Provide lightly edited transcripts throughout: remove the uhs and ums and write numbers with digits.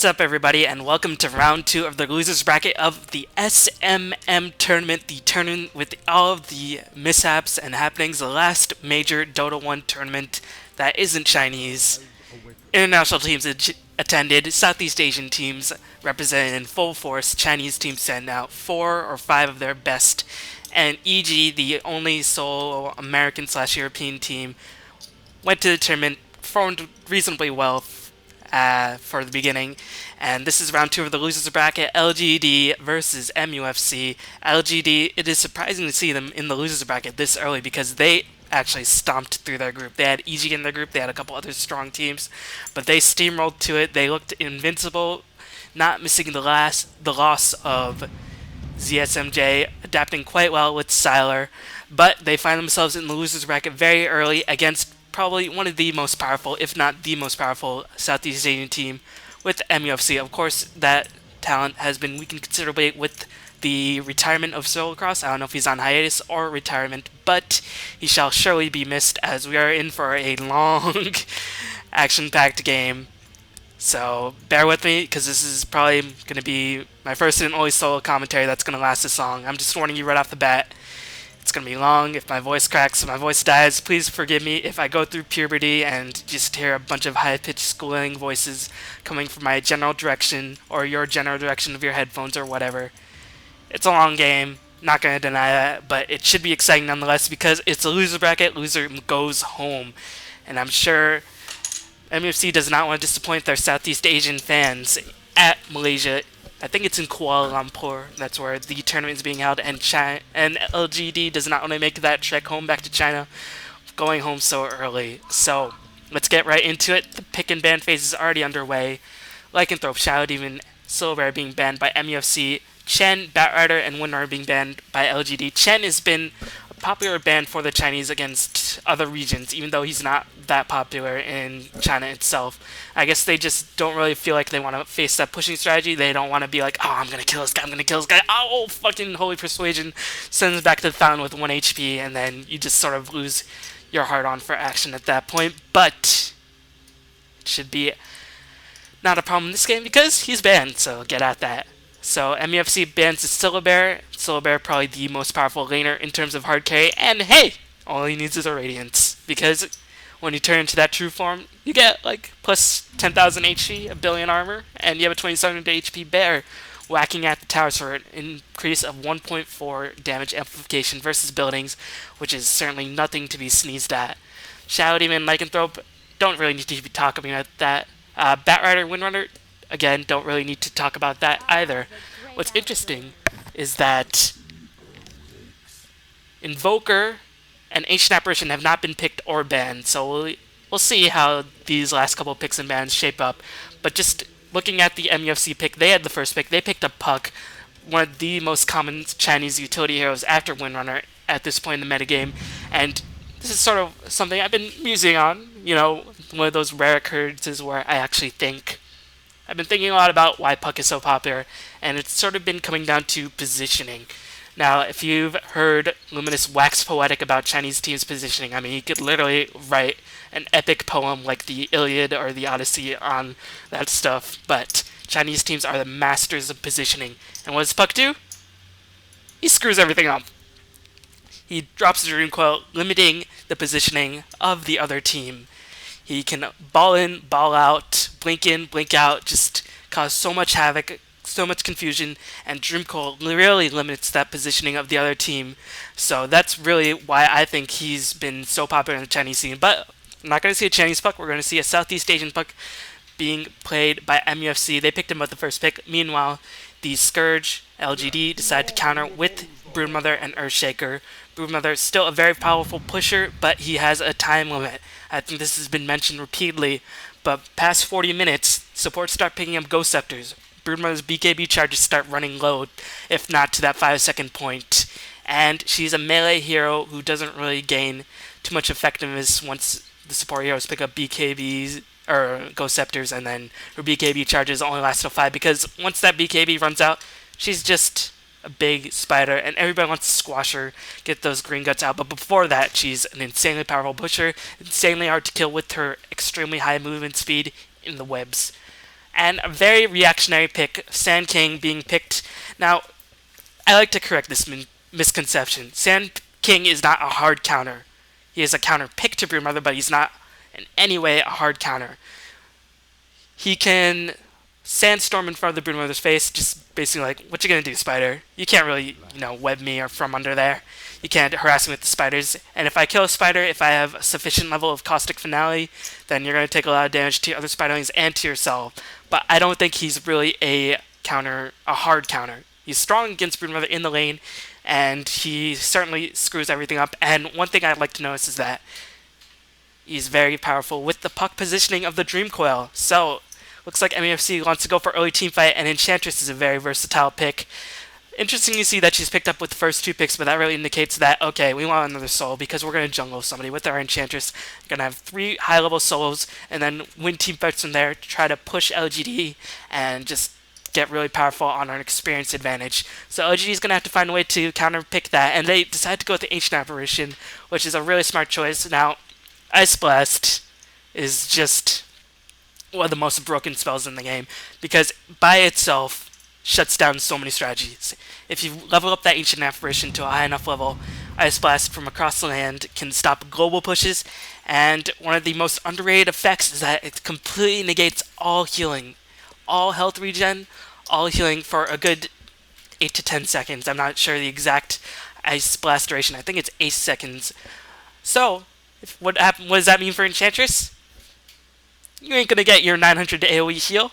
What's up, everybody, and welcome to round 2 of the losers bracket of the SMM tournament, the tournament with all of the mishaps and happenings, the last major Dota 1 tournament that isn't Chinese. International teams attended, Southeast Asian teams represented in full force, Chinese teams sent out 4 or 5 of their best, and EG, the only sole American slash European team, went to the tournament, performed reasonably well for the beginning, and this is round 2 of the losers bracket, LGD versus MUFC. LGD, it is surprising to see them in the losers bracket this early because they actually stomped through their group. They had EG in their group, they had a couple other strong teams, but they steamrolled to it. They looked invincible, not missing the loss of ZSMJ, adapting quite well with Siler, but they find themselves in the losers bracket very early against probably one of the most powerful, if not the most powerful, Southeast Asian team with MUFC. Of course, that talent has been weakened considerably with the retirement of Solocross. I don't know if he's on hiatus or retirement, but he shall surely be missed as we are in for a long, action-packed game. So bear with me, because this is probably going to be my first and only solo commentary that's going to last this long. I'm just warning you right off the bat. It's going to be long. If my voice cracks, if my voice dies, please forgive me if I go through puberty and just hear a bunch of high-pitched squealing voices coming from my general direction or your general direction of your headphones or whatever. It's a long game. Not going to deny that, but it should be exciting nonetheless because it's a loser bracket. Loser goes home. And I'm sure MUFC does not want to disappoint their Southeast Asian fans at Malaysia. I think it's in Kuala Lumpur. That's where the tournament is being held, and LGD does not want to make that trek home back to China, going home so early. So let's get right into it. The pick and ban phase is already underway. Lycanthrope, Shadow Demon, Silver being banned by MUFC. Chen, Batrider, and Winrar being banned by LGD. Chen has been a popular ban for the Chinese against other regions, even though he's not that popular in China itself. I guess they just don't really feel like they want to face that pushing strategy. They don't want to be like, oh, I'm going to kill this guy, I'm going to kill this guy. Oh, fucking Holy Persuasion sends back to the fountain with 1 HP, and then you just sort of lose your heart on for action at that point. But it should be not a problem in this game because he's banned, so get at that. So MUFC bans the Silver, probably the most powerful laner in terms of hard carry, and hey, all he needs is a Radiance, because when you turn into that true form, you get like plus 10,000 HP, a billion armor, and you have a 27 HP bear whacking at the towers for an increase of 1.4 damage amplification versus buildings, which is certainly nothing to be sneezed at. Shadow Demon, Lycanthrope, don't really need to be talking about that. Batrider, Windrunner, again, don't really need to talk about that either. What's interesting is that Invoker and Ancient Apparition have not been picked or banned, so we'll see how these last couple picks and bans shape up. But just looking at the MUFC pick, they had the first pick. They picked up Puck, one of the most common Chinese utility heroes after Windrunner at this point in the metagame, and this is sort of something I've been musing on, one of those rare occurrences where I actually think. I've been thinking a lot about why Puck is so popular, and it's sort of been coming down to positioning. Now, if you've heard Luminous wax poetic about Chinese teams' positioning, I mean, he could literally write an epic poem like the Iliad or the Odyssey on that stuff, but Chinese teams are the masters of positioning. And what does Puck do? He screws everything up. He drops the Dream Coil, limiting the positioning of the other team. He can ball in, ball out, blink in, blink out, just cause so much havoc, so much confusion, and Dream Coil really limits that positioning of the other team. So that's really why I think he's been so popular in the Chinese scene. But I'm not going to see a Chinese Puck, we're going to see a Southeast Asian Puck being played by MUFC. They picked him up the first pick. Meanwhile, the Scourge, LGD, decided to counter with Broodmother and Earthshaker. Broodmother is still a very powerful pusher, but he has a time limit. I think this has been mentioned repeatedly, but past 40 minutes, supports start picking up Ghost Scepters. Broodmother's BKB charges start running low, if not to that 5-second point. And she's a melee hero who doesn't really gain too much effectiveness once the support heroes pick up BKBs or Ghost Scepters, and then her BKB charges only last till 5, because once that BKB runs out, she's just a big spider, and everybody wants to squash her, get those green guts out. But before that, she's an insanely powerful pusher, insanely hard to kill with her extremely high movement speed in the webs. And a very reactionary pick, Sand King being picked. Now, I like to correct this misconception. Sand King is not a hard counter. He is a counter pick to Broodmother, but he's not in any way a hard counter. He can sandstorm in front of the Broodmother's face, just basically like, what you gonna do, spider? You can't really, web me or from under there. You can't harass me with the spiders. And if I kill a spider, if I have a sufficient level of Caustic Finale, then you're gonna take a lot of damage to other spiderlings and to yourself. But I don't think he's really a hard counter. He's strong against Broodmother in the lane, and he certainly screws everything up. And one thing I'd like to notice is that he's very powerful with the puck positioning of the Dream Coil. So, looks like MUFC wants to go for early teamfight, and Enchantress is a very versatile pick. Interesting to see that she's picked up with the first 2 picks, but that really indicates that, okay, we want another soul because we're going to jungle somebody with our Enchantress. We're going to have 3 high-level solos, and then win teamfights from there to try to push LGD and just get really powerful on our experience advantage. So LGD is going to have to find a way to counter-pick that, and they decided to go with the Ancient Apparition, which is a really smart choice. Now, Ice Blast is just one of the most broken spells in the game, because by itself shuts down so many strategies. If you level up that Ancient Apparition to a high enough level, Ice Blast from across the land can stop global pushes, and one of the most underrated effects is that it completely negates all healing. All health regen, all healing for a good 8 to 10 seconds. I'm not sure the exact Ice Blast duration. I think it's 8 seconds. So, what does that mean for Enchantress? You ain't gonna get your 900 AoE heal,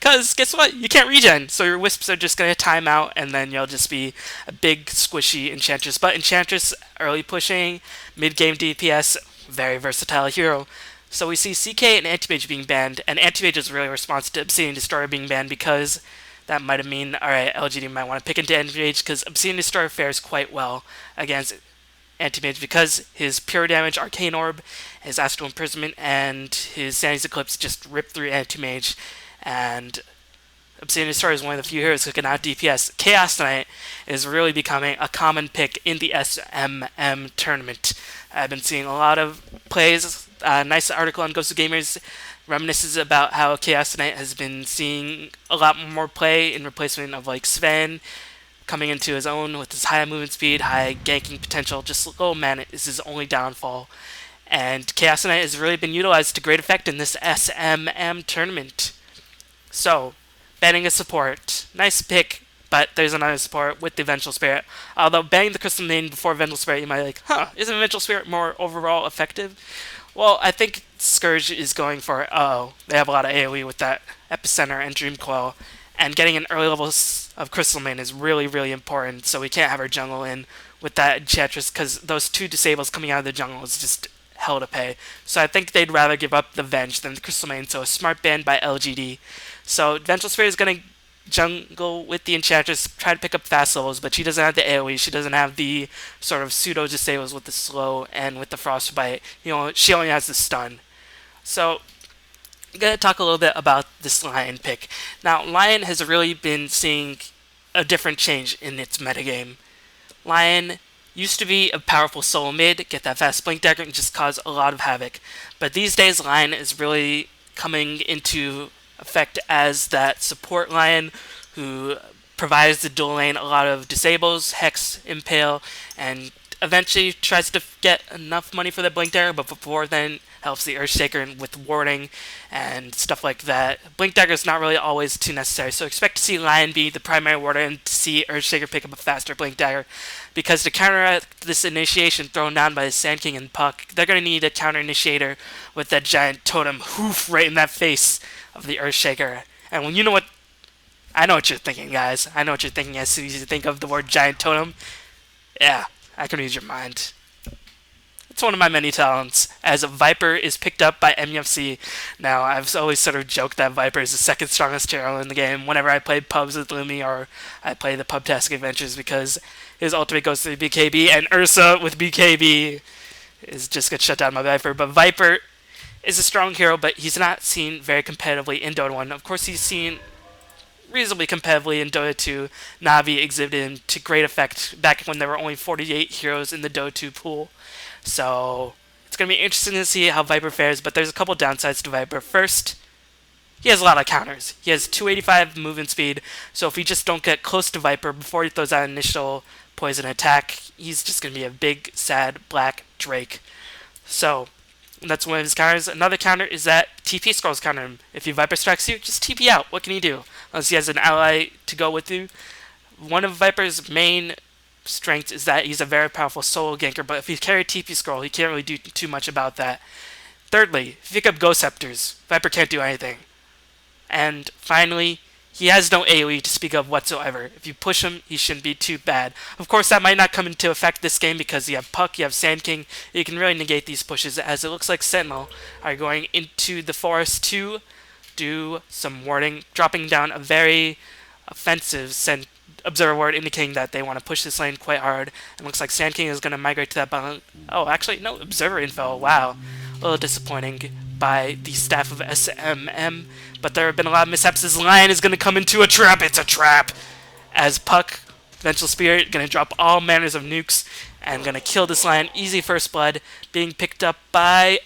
because guess what? You can't regen, so your Wisps are just gonna time out, and then you'll just be a big, squishy Enchantress. But Enchantress, early pushing, mid-game DPS, very versatile hero. So we see CK and Anti-Mage being banned, and Anti-Mage is really responsive to Obsidian Destroyer being banned, because that might have mean, alright, LGD might want to pick into Anti-Mage, because Obsidian Destroyer fares quite well against Anti-Mage, because his pure damage, Arcane Orb, his Astral Imprisonment, and his Sanity's Eclipse just rip through Anti-Mage, and Obsidian Destroyer is one of the few heroes who can out DPS. Chaos Knight is really becoming a common pick in the SMM tournament. I've been seeing a lot of plays. Nice article on Ghost of Gamers reminisces about how Chaos Knight has been seeing a lot more play in replacement of like Sven, coming into his own with his high movement speed, high ganking potential. Just low mana is his only downfall. And Chaos Knight has really been utilized to great effect in this SMM tournament. So, banning a support. Nice pick, but there's another support with the Vengeful Spirit. Although banning the Crystal Maiden before Vengeful Spirit, you might be like, isn't Vengeful Spirit more overall effective? Well, I think Scourge is going for, they have a lot of AoE with that Epicenter and Dream Coil, and getting an early level of Crystal Maiden is really, really important, so we can't have our jungle in with that Enchantress, because those 2 disables coming out of the jungle is just hell to pay. So I think they'd rather give up the Venge than the Crystal Maiden, so a smart ban by LGD. So Vengeful Spirit is going to jungle with the Enchantress, try to pick up fast levels, but she doesn't have the AoE, she doesn't have the sort of pseudo disables with the slow and with the frostbite. She only has the stun. So I'm going to talk a little bit about this Lion pick. Now, Lion has really been seeing a different change in its metagame. Lion used to be a powerful solo mid, get that fast blink dagger and just cause a lot of havoc. But these days, Lion is really coming into effect as that support Lion who provides the dual lane a lot of disables, Hex, Impale, and eventually tries to get enough money for the blink dagger, but before then helps the Earthshaker with warding and stuff like that. Blink dagger is not really always too necessary, so expect to see Lion be the primary warder and to see Earthshaker pick up a faster blink dagger, because to counteract this initiation thrown down by the Sand King and Puck, they're going to need a counter initiator with that giant totem hoof right in that face of the Earthshaker. And when you know what, I know what you're thinking, guys. I know what you're thinking as soon as you think of the word giant totem. Yeah, I can read your mind. It's one of my many talents, as Viper is picked up by MUFC. Now, I've always sort of joked that Viper is the second strongest hero in the game whenever I play pubs with Lumi or I play the Pubtastic Adventures, because his ultimate goes through BKB, and Ursa with BKB is just gets shut down by Viper. But Viper is a strong hero, but he's not seen very competitively in Dota 1. Of course, he's seen reasonably competitively in Dota 2. Navi exhibited him to great effect back when there were only 48 heroes in the Dota 2 pool. So it's going to be interesting to see how Viper fares, but there's a couple downsides to Viper. First, he has a lot of counters. He has 285 movement speed, so if we just don't get close to Viper before he throws that initial poison attack, he's just going to be a big, sad, black Drake. So, that's one of his counters. Another counter is that TP scrolls counter him. If he Viper strikes you, just TP out. What can he do? Unless he has an ally to go with you. One of Viper's main strengths is that he's a very powerful solo ganker, but if he carries TP scroll, he can't really do too much about that. Thirdly, if you pick up Ghost Scepters, Viper can't do anything. And finally, he has no AoE to speak of whatsoever. If you push him, he shouldn't be too bad. Of course, that might not come into effect this game because you have Puck, you have Sand King. You can really negate these pushes, as it looks like Sentinel are going into the forest to do some warding, dropping down a very offensive Observer ward, indicating that they want to push this lane quite hard. And looks like Sand King is going to migrate to that bottom. Oh, actually, no, Observer info. Wow. A little disappointing by the staff of SMM. But there have been a lot of mishaps. This lion is going to come into a trap. It's a trap. As Puck, Vengeful Spirit, going to drop all manners of nukes and going to kill this lion. Easy first blood. Being picked up by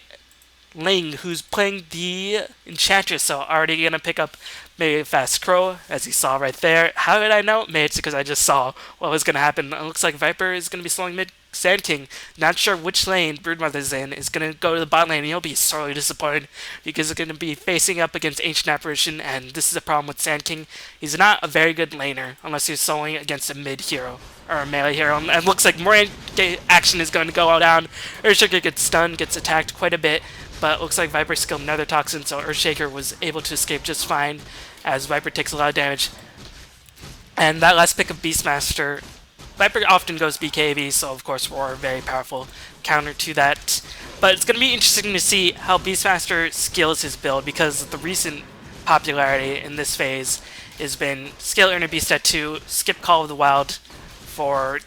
Ling, who's playing the Enchantress. So already going to pick up maybe a fast Crow, as you saw right there. How did I know? Maybe it's because I just saw what was going to happen. It looks like Viper is going to be slowing mid. Sand King, not sure which lane Broodmother's in, is going to go to the bot lane, and he'll be sorely disappointed because they're going to be facing up against Ancient Apparition, and this is a problem with Sand King. He's not a very good laner unless he's soloing against a mid hero or a melee hero, and it looks like more action is going to go down. Earthshaker gets stunned, gets attacked quite a bit, but it looks like Viper skilled Nether Toxin, so Earthshaker was able to escape just fine as Viper takes a lot of damage. And that last pick of Beastmaster, Viper often goes BKB, so of course Roar, very powerful counter to that. But it's going to be interesting to see how Beastmaster scales his build, because the recent popularity in this phase has been scale Inner Beast at 2, skip Call of the Wild for,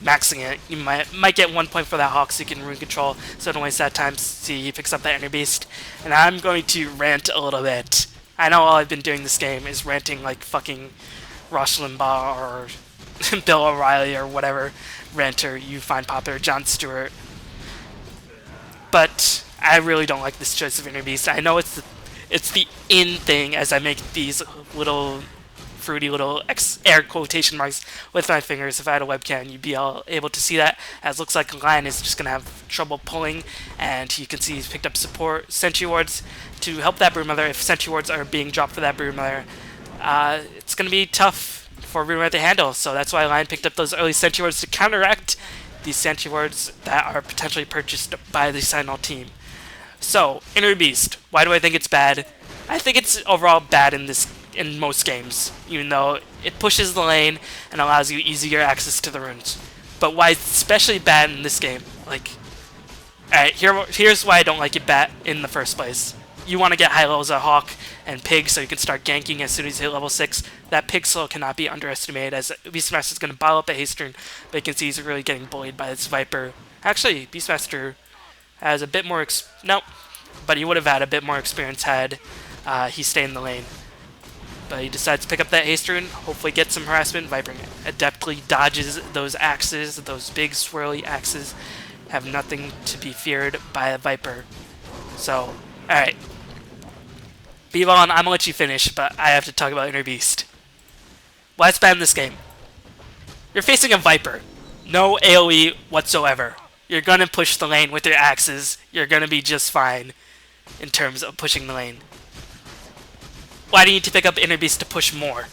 maxing it. You might get 1 point for that Hawk so you can rune control, so don't waste that time to see he picks up that Inner Beast. And I'm going to rant a little bit. I know all I've been doing this game is ranting like fucking Rush Limbaugh or Bill O'Reilly or whatever ranter you find popular, Jon Stewart. But I really don't like this choice of Inner Beast. I know it's the in thing as I make these little fruity little air quotation marks with my fingers. If I had a webcam, you'd be all able to see that. As looks like Lion is just going to have trouble pulling, and you can see he's picked up support Sentry Wards to help that Broodmother. If Sentry Wards are being dropped for that Broodmother, it's going to be tough for Broodmother to handle, so that's why Lion picked up those early Sentry Wards to counteract these Sentry Wards that are potentially purchased by the Sentinel team. So, Inner Beast, why do I think it's bad? I think it's overall bad in most games, even though it pushes the lane and allows you easier access to the runes. But why it's especially bad in this game? Alright, here's why I don't like it bad in the first place. You want to get high levels of Hawk and Pig so you can start ganking as soon as you hit level 6. That Pig slow cannot be underestimated, as Beastmaster is going to bottle up a haste rune, but you can see he's really getting bullied by this Viper. Actually, Beastmaster has a bit more nope, but he would have had a bit more experience had he stayed in the lane. But he decides to pick up that haste rune, hopefully get some harassment. Viper adeptly dodges those axes, those big swirly axes. Have nothing to be feared by a Viper. So, alright. bballin, I'm gonna let you finish, but I have to talk about Inner Beast. Why it's bad in this game? You're facing a Viper. No AoE whatsoever. You're gonna push the lane with your axes. You're gonna be just fine in terms of pushing the lane. Why do you need to pick up Inner Beast to push more?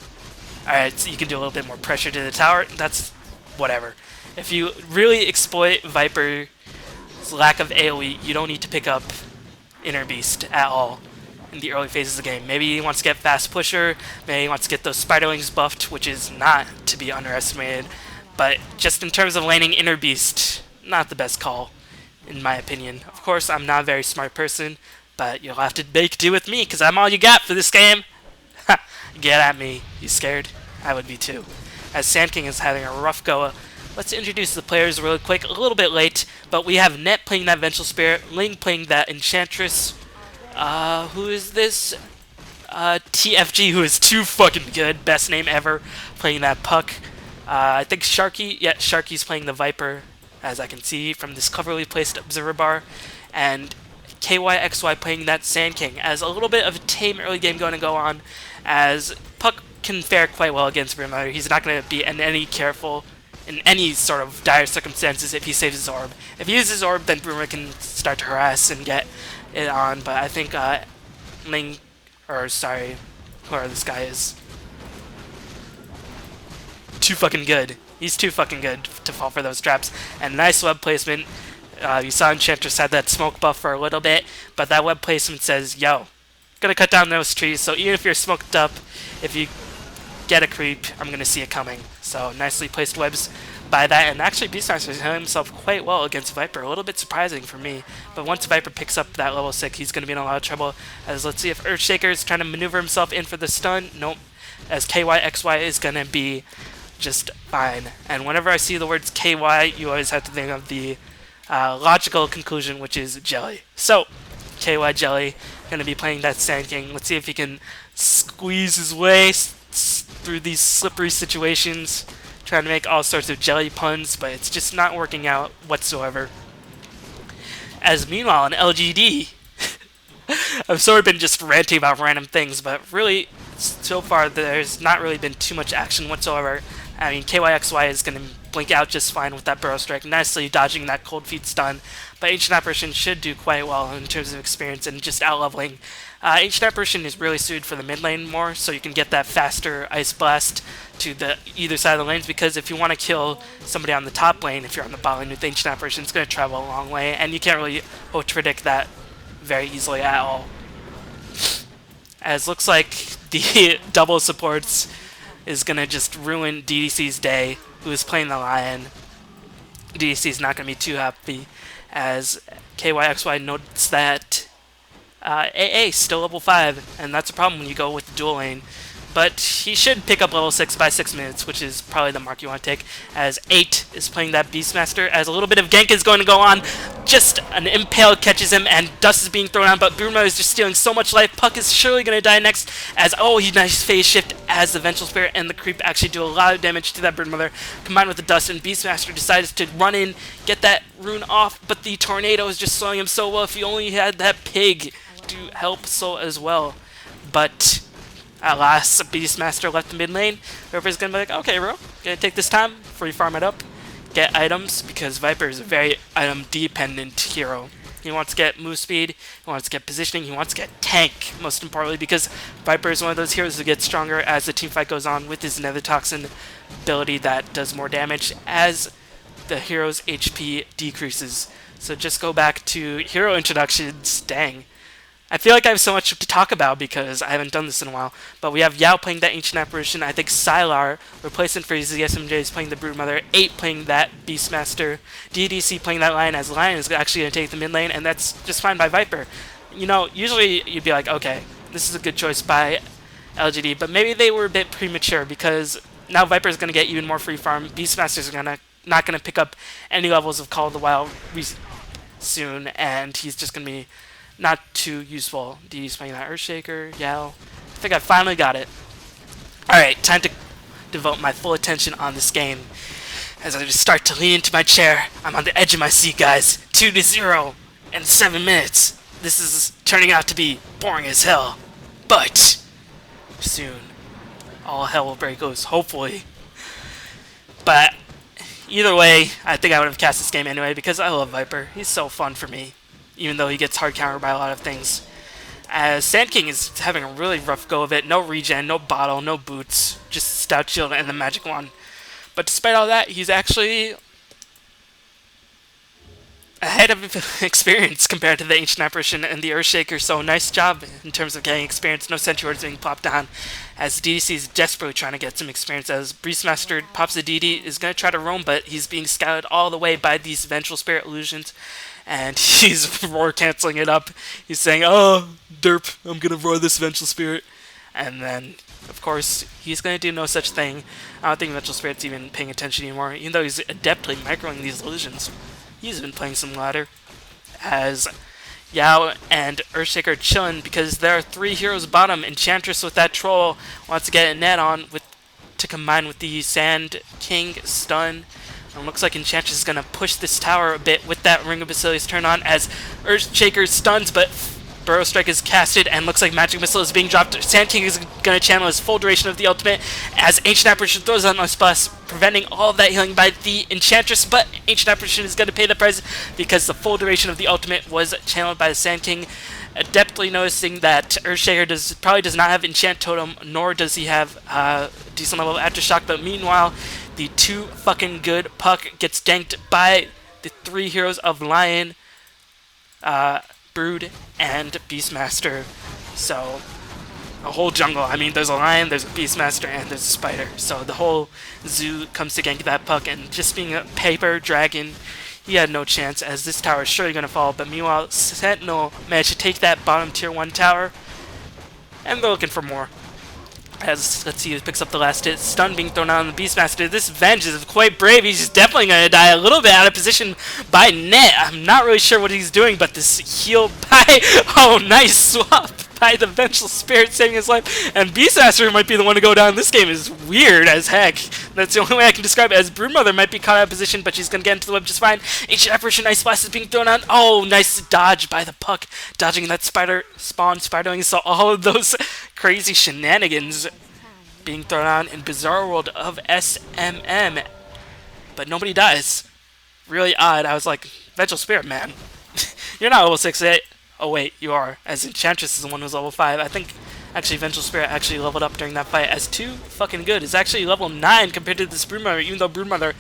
Alright, so you can do a little bit more pressure to the tower. That's whatever. If you really exploit Viper's lack of AoE, you don't need to pick up Inner Beast at all in the early phases of the game. Maybe he wants to get Fast Pusher, maybe he wants to get those Spiderlings buffed, which is not to be underestimated. But just in terms of laning Inner Beast, not the best call, in my opinion. Of course, I'm not a very smart person, but you'll have to make do with me, because I'm all you got for this game. Ha! Get at me. You scared? I would be too. As Sand King is having a rough go, let's introduce the players really quick, a little bit late, but we have Net playing that Vengeful Spirit, Ling playing that Enchantress, who is this? TFG, who is too fucking good, best name ever, playing that Puck. I think Sharky's playing the Viper, as I can see from this cleverly placed observer bar, and KYXY playing that Sand King as a little bit of a tame early game going to go on, as Puck can fare quite well against Brimmer. He's not going to be any careful in any sort of dire circumstances if he saves his orb. If he uses his orb, then Brimmer can start to harass and get it on, but I think Ling, or sorry, whoever this guy is, too fucking good. He's too fucking good to fall for those traps. And nice web placement. You saw Enchantress had that smoke buff for a little bit, but that web placement says, yo, gonna cut down those trees, so even if you're smoked up, if you get a creep, I'm gonna see it coming. So nicely placed webs by that, and actually Beastmaster is handling himself quite well against Viper. A little bit surprising for me, but once Viper picks up that level 6, he's gonna be in a lot of trouble. As let's see if Earthshaker is trying to maneuver himself in for the stun. Nope. As KYXY is gonna be just fine. And whenever I see the words KY, you always have to think of the logical conclusion, which is Jelly. So, KY Jelly, going to be playing that Sand King. Let's see if he can squeeze his way through these slippery situations, trying to make all sorts of jelly puns, but it's just not working out whatsoever. As meanwhile, in LGD, I've sort of been just ranting about random things, but really, so far, there's not really been too much action whatsoever. I mean, KYXY is going to blink out just fine with that Burrow Strike, nicely dodging that Cold Feet stun, but Ancient Apparition should do quite well in terms of experience and just out-leveling. Ancient Apparition is really suited for the mid lane more, so you can get that faster Ice Blast to the either side of the lanes, because if you want to kill somebody on the top lane, if you're on the bot lane with Ancient Apparition, it's going to travel a long way, and you can't really predict that very easily at all. As looks like the double supports is going to just ruin DDC's day, who is playing the Lion. DDC is not going to be too happy, as KYXY notes that AA still level 5, and that's a problem when you go with the dual lane. But he should pick up level 6 by 6 minutes, which is probably the mark you want to take, as 8 is playing that Beastmaster, as a little bit of gank is going to go on. Just an impale catches him, and dust is being thrown on, but Bruno is just stealing so much life. Puck is surely going to die next, as, oh, he nice phase shift as the Vengeful Spirit and the creep actually do a lot of damage to that Broodmother, combined with the dust, and Beastmaster decides to run in, get that rune off, but the Tornado is just slowing him so well. If he only had that pig to help so as well. But at last, Beastmaster left the mid lane. Viper's gonna be like, okay, bro, gonna take this time before you farm it up, get items, because Viper is a very item-dependent hero. He wants to get move speed, he wants to get positioning, he wants to get tank, most importantly, because Viper is one of those heroes who gets stronger as the teamfight goes on with his Nether Toxin ability that does more damage as the hero's HP decreases. So just go back to hero introductions. Dang. I feel like I have so much to talk about because I haven't done this in a while. But we have Yao playing that Ancient Apparition. I think Sylar, replacement for ZSMJ, is playing the Broodmother. 8 playing that Beastmaster. DDC playing that Lion, as Lion is actually going to take the mid lane, and that's just fine by Viper. You know, usually you'd be like, okay, this is a good choice by LGD, but maybe they were a bit premature because now Viper is going to get even more free farm. Beastmaster's not going to pick up any levels of Call of the Wild soon, and he's just going to be not too useful. DD's playing that Earthshaker, Yao. I think I finally got it. Alright, time to devote my full attention on this game. As I just start to lean into my chair, I'm on the edge of my seat, guys. 2-0 in 7 minutes. This is turning out to be boring as hell. But soon, all hell will break loose, hopefully. But either way, I think I would have cast this game anyway because I love Viper. He's so fun for me, even though he gets hard countered by a lot of things. As Sand King is having a really rough go of it. No regen, no bottle, no boots, just Stout Shield and the Magic Wand. But despite all that, he's actually ahead of experience compared to the Ancient Apparition and the Earthshaker, so nice job in terms of getting experience. No Sentry Wards being popped down, as DDC is desperately trying to get some experience, as Beastmaster pops the DD, is going to try to roam, but he's being scouted all the way by these Vengeful Spirit illusions, and he's roar canceling it up. He's saying, oh, derp, I'm going to roar this Vengeful Spirit. And then, of course, he's going to do no such thing. I don't think Vengeful Spirit's even paying attention anymore, even though he's adeptly microing these illusions. He's been playing some ladder, as Yao and Earthshaker are chilling because there are 3 heroes bottom. Enchantress with that troll wants to get a net on to combine with the Sand King stun. And looks like Enchantress is going to push this tower a bit with that Ring of Basilius turn on as Earthshaker stuns, but Burrow Strike is casted, and looks like Magic Missile is being dropped. Sand King is going to channel his full duration of the ultimate as Ancient Apparition throws on a splash, preventing all of that healing by the Enchantress, but Ancient Apparition is going to pay the price because the full duration of the ultimate was channeled by the Sand King. Adeptly noticing that Earthshaker probably does not have Enchant Totem, nor does he have decent level of Aftershock, but meanwhile, the too fucking good Puck gets danked by the 3 heroes of Lion, Brood, and Beastmaster. So, a whole jungle. I mean, there's a Lion, there's a Beastmaster, and there's a Spider. So the whole zoo comes to gank that Puck, and just being a paper dragon, he had no chance, as this tower is surely going to fall. But meanwhile, Sentinel managed to take that bottom tier 1 tower, and they're looking for more. As, let's see who picks up the last hit. Stun being thrown out on the Beastmaster. This Venge is quite brave. He's definitely going to die a little bit out of position by Net. I'm not really sure what he's doing, but this heal by... Oh, nice swap by the Vengeful Spirit saving his life. And Beastmaster might be the one to go down. This game is weird as heck. That's the only way I can describe it, as Broodmother might be caught out of position, but she's going to get into the web just fine. Ancient Apparition Ice Blast is being thrown on. Oh, nice dodge by the Puck. Dodging that spider spawn, spidering. So all of those crazy shenanigans being thrown on in Bizarre World of SMM. But nobody dies. Really odd. I was like, Vengeful Spirit, man. You're not level 6, 8. Oh wait, you are, as Enchantress is the one who's level 5. I think actually Vengeful Spirit actually leveled up during that fight, as 2 fucking good. It's actually level 9 compared to this Broodmother, even though Broodmother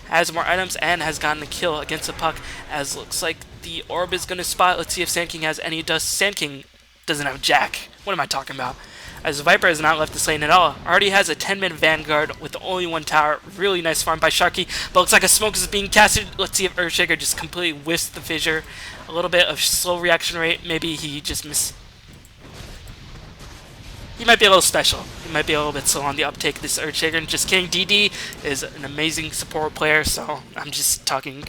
has more items and has gotten a kill against the Puck, as looks like the orb is going to spot. Let's see if Sand King has any dust. Sand King doesn't have Jack. What am I talking about? As Viper has not left this lane at all. Already has a 10-man Vanguard with only 1 tower. Really nice farm by Sharky, but looks like a smoke is being casted. Let's see if Earthshaker just completely whiffs the fissure. A little bit of slow reaction rate. Maybe he just He might be a little special. He might be a little bit slow on the uptake, this Earthshaker. Just kidding. DD is an amazing support player, so I'm just talking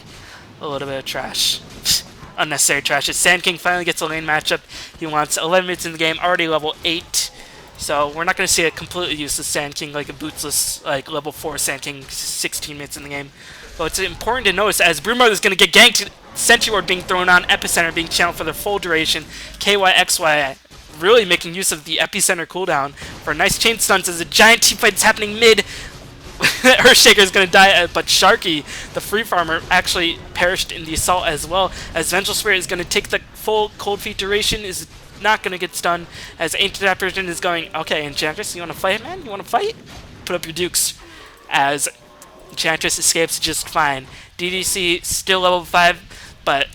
a little bit of trash. Unnecessary trash. As Sand King finally gets a lane matchup. He wants 11 minutes in the game, already level 8. So we're not going to see a completely useless Sand King, like a bootsless, like level 4 Sand King, 16 minutes in the game. But it's important to notice, as Broodmother is going to get ganked, Sentry Ward being thrown on, Epicenter being channeled for their full duration, KYXY really making use of the Epicenter cooldown for nice chain stunts as a giant teamfight is happening mid. Earthshaker is going to die, but Sharky, the free farmer, actually perished in the assault as well, as Vengeful Spirit is going to take the full cold feet duration, is not going to get stunned, as Ancient Apparition is going, okay, Enchantress, you want to fight, man? You want to fight? Put up your dukes. As Enchantress escapes just fine. DDC still level 5, but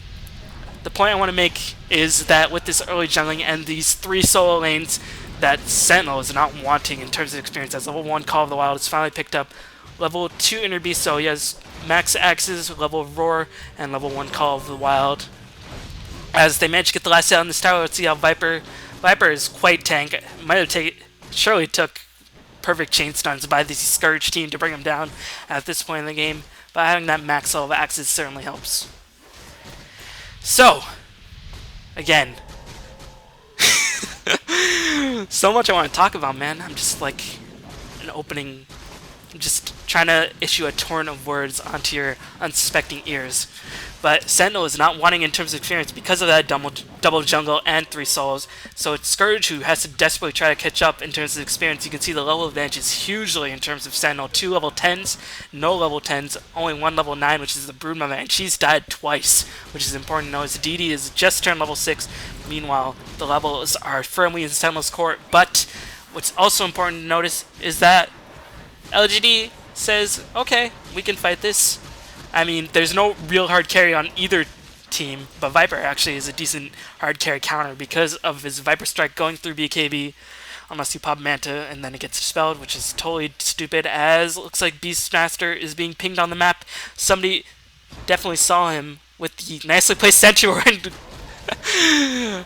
the point I want to make is that with this early jungling and these 3 solo lanes, that Sentinel is not wanting in terms of experience, as level 1 Call of the Wild is finally picked up. Level 2 Inner Beast, so he has max axes, level Roar, and level 1 Call of the Wild. As they manage to get the last hit on this tower, let's see how Viper is quite tank. Surely took perfect chain stuns by the Scourge team to bring him down at this point in the game, but having that max level of axes certainly helps. So, again, so much I want to talk about, man. I'm just like I'm just trying to issue a torrent of words onto your unsuspecting ears. But Sentinel is not wanting in terms of experience because of that double jungle and 3 solos. So it's Scourge who has to desperately try to catch up in terms of experience. You can see the level advantage is hugely in terms of Sentinel. 2 level 10s, no level 10s, only 1 level 9, which is the Broodmother, and she's died twice, which is important to know, as DD is just turned level 6. Meanwhile, the levels are firmly in Sentinel's court. But what's also important to notice is that LGD says, okay, we can fight this. I mean, there's no real hard carry on either team, but Viper actually is a decent hard carry counter because of his Viper Strike going through BKB, unless you pop Manta and then it gets dispelled, which is totally stupid, as looks like Beastmaster is being pinged on the map. Somebody definitely saw him with the nicely placed Sentry Ward.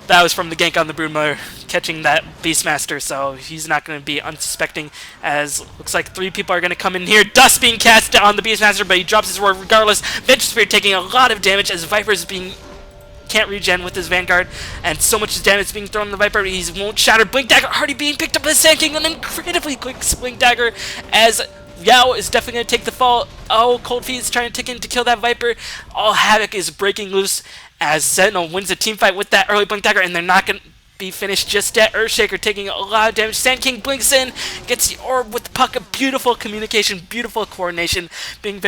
That was from the gank on the Broodmother, catching that Beastmaster, so he's not going to be unsuspecting, as looks like 3 people are going to come in here. Dust being cast on the Beastmaster, but he drops his ward regardless. Vengeful Spirit taking a lot of damage as Viper's can't regen with his Vanguard, and so much damage being thrown on the Viper, he won't shatter. Blink Dagger already being picked up by the Sand King, an incredibly quick Blink Dagger, as Yao is definitely going to take the fall. Oh, Cold Feet is trying to take in to kill that Viper. All havoc is breaking loose as Sentinel wins the team fight with that early Blink Dagger, and they're not going to be finished just yet. Earthshaker taking a lot of damage. Sand King blinks in, gets the orb with the puck. A beautiful communication, beautiful coordination being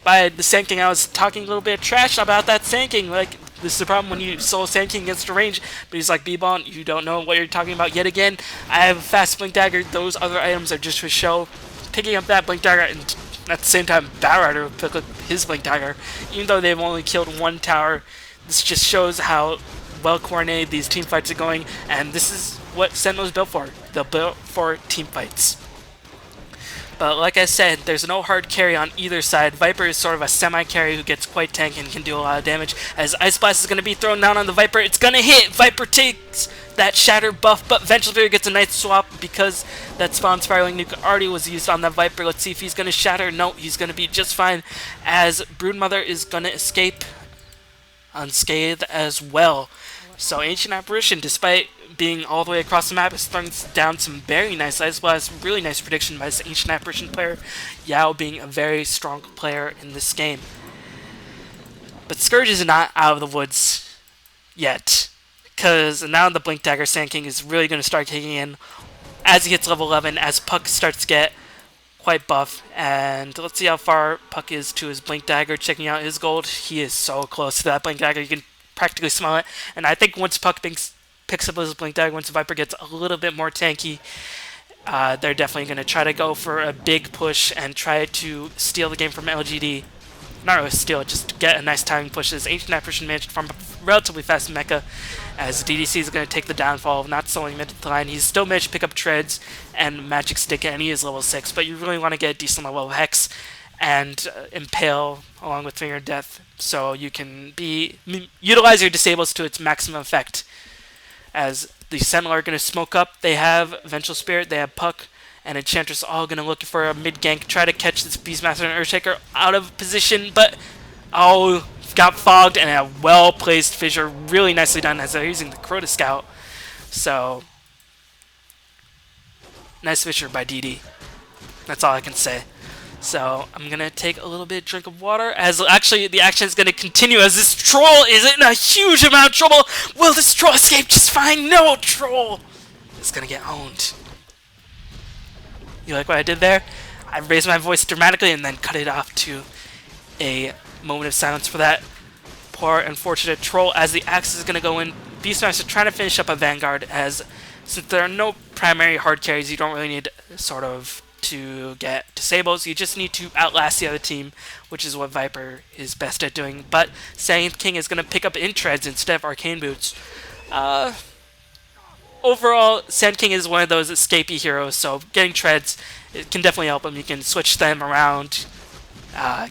by the Sand King. I was talking a little bit of trash about that Sand King. Like, this is the problem when you solo Sand King against a range, but he's like, bballin, you don't know what you're talking about yet again. I have a fast Blink Dagger. Those other items are just for show. Picking up that Blink Dagger, and at the same time, Batrider will pick up his Blink Dagger. Even though they've only killed one tower, this just shows how well coordinated these team fights are going, and this is what Sentinel's built for. They're built for team fights. But like I said, there's no hard carry on either side. Viper is sort of a semi-carry who gets quite tanky and can do a lot of damage. As Ice Blast is going to be thrown down on the Viper, it's going to hit! Viper takes that Shatter buff, but Vengeful Spirit gets a nice swap because that Spawn Spiraling Nuke already was used on that Viper. Let's see if he's going to Shatter. No, he's going to be just fine, as Broodmother is going to escape unscathed as well. So Ancient Apparition, despite being all the way across the map, is throwing down some very nice Ice Blast. Really nice prediction by this Ancient Apparition player. Yao being a very strong player in this game. But Scourge is not out of the woods yet, because now the Blink Dagger Sand King is really going to start kicking in as he hits level 11, as Puck starts to get quite buff. And let's see how far Puck is to his Blink Dagger. Checking out his gold, he is so close to that Blink Dagger, you can practically smell it. And I think once Puck picks up his Blink Dagger, once Viper gets a little bit more tanky, they're definitely going to try to go for a big push and try to steal the game from LGD. Not really steal it, just get a nice timing push. As Ancient Apparition managed to farm a relatively fast mecha, as DDC is going to take the downfall of not soloing mid to line. He's still managed to pick up Treads and Magic Stick, and he is level 6, but you really want to get a decent level of Hex and Impale along with Finger of Death, so you can utilize your disables to its maximum effect. As the Sentinel are going to smoke up, they have Vengeful Spirit, they have Puck, and Enchantress all going to look for a mid gank, try to catch this Beastmaster and Earthshaker out of position, but got fogged, and a well placed fissure, really nicely done as they're using the Crota Scout. So nice fissure by DD. That's all I can say. So I'm gonna take a little bit drink of water, as actually the action is gonna continue as this troll is in a huge amount of trouble. Will this troll escape just fine? No, troll is gonna get owned. You like what I did there? I raised my voice dramatically and then cut it off to a moment of silence for that poor unfortunate troll, as the axe is gonna go in. Beastmaster trying to finish up a Vanguard, as since there are no primary hard carries, you don't really need sort of to get disables, you just need to outlast the other team, which is what Viper is best at doing. But Sand King is going to pick up Treads instead of Arcane Boots. Overall, Sand King is one of those escapee heroes, so getting Treads, it can definitely help him. You can switch them around,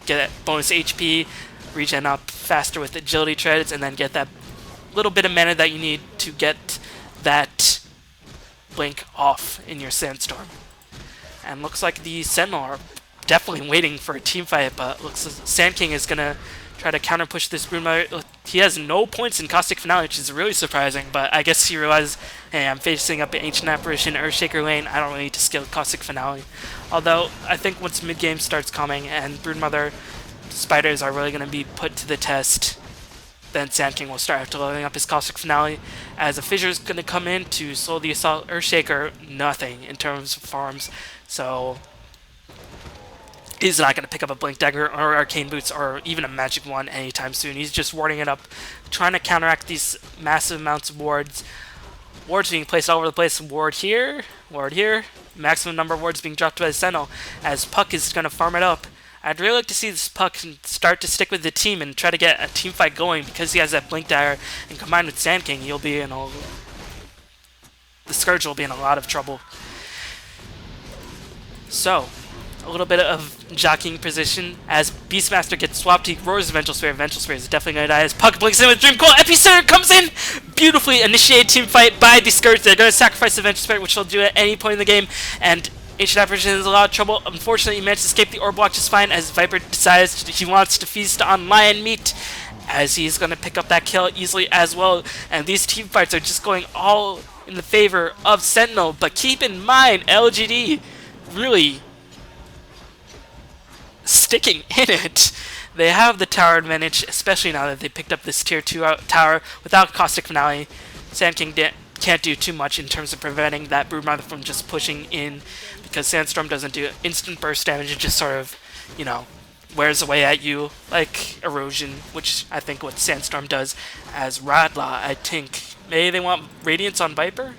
get bonus HP, regen up faster with Agility Treads, and then get that little bit of mana that you need to get that blink off in your Sandstorm. And looks like the Sentinel are definitely waiting for a team fight, but looks like Sand King is going to try to counter push this Broodmother. He has no points in Caustic Finale, which is really surprising, but I guess he realized, hey, I'm facing up an Ancient Apparition, Earthshaker lane, I don't really need to skill Caustic Finale. Although, I think once mid-game starts coming and Broodmother Spiders are really going to be put to the test, then Sand King will start after leveling up his Caustic Finale, as a Fissure is going to come in to slow the Assault. Earthshaker, nothing in terms of farms. So he's not going to pick up a Blink Dagger or Arcane Boots or even a Magic Wand anytime soon. He's just warding it up, trying to counteract these massive amounts of wards. Wards being placed all over the place. Ward here, ward here. Maximum number of wards being dropped by the Sentinel, as Puck is going to farm it up. I'd really like to see this Puck start to stick with the team and try to get a team fight going, because he has that Blink Dagger, and combined with Sand King, he'll be in the Scourge will be in a lot of trouble. So, a little bit of jockeying position as Beastmaster gets swapped. He roars Vengeful Spirit. Vengeful Spirit is definitely going to die as Puck blinks in with Dream Coil. Epicenter comes in! Beautifully initiated team fight by the Scourge. They're going to sacrifice the Vengeful Spirit, which they'll do at any point in the game. And Ancient Apparition is in a lot of trouble. Unfortunately, he managed to escape the Orb Block just fine, as Viper decides he wants to feast on lion meat, as he's going to pick up that kill easily as well. And these team fights are just going all in the favor of Sentinel. But keep in mind, LGD really sticking in it. They have the tower advantage, especially now that they picked up this tier 2 tower without Caustic Finale. Sand King can't do too much in terms of preventing that Broodmother from just pushing in, because Sandstorm doesn't do instant burst damage, it just sort of, you know, wears away at you like Erosion, which I think what Sandstorm does. As Radla, I think maybe they want Radiance on Viper?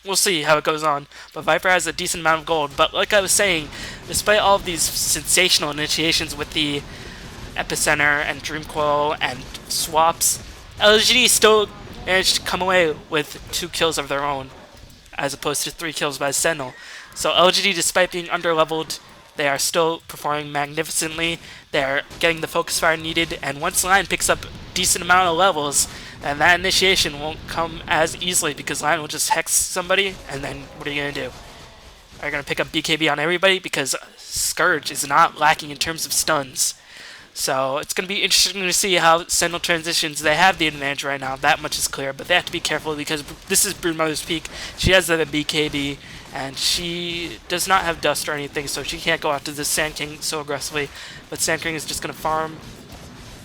We'll see how it goes on. But Viper has a decent amount of gold. But like I was saying, despite all of these sensational initiations with the Epicenter and Dreamcoil and swaps, LGD still managed to come away with 2 kills of their own, as opposed to 3 kills by Sentinel. So LGD, despite being underleveled, they are still performing magnificently. They are getting the focus fire needed, and once Lion picks up a decent amount of levels, and that initiation won't come as easily, because Lion will just hex somebody, and then what are you going to do? Are you going to pick up BKB on everybody? Because Scourge is not lacking in terms of stuns. So it's going to be interesting to see how Sentinel transitions. They have the advantage right now, that much is clear, but they have to be careful because this is Broodmother's peak. She has the BKB, and she does not have dust or anything, so she can't go after this Sand King so aggressively. But Sand King is just going to farm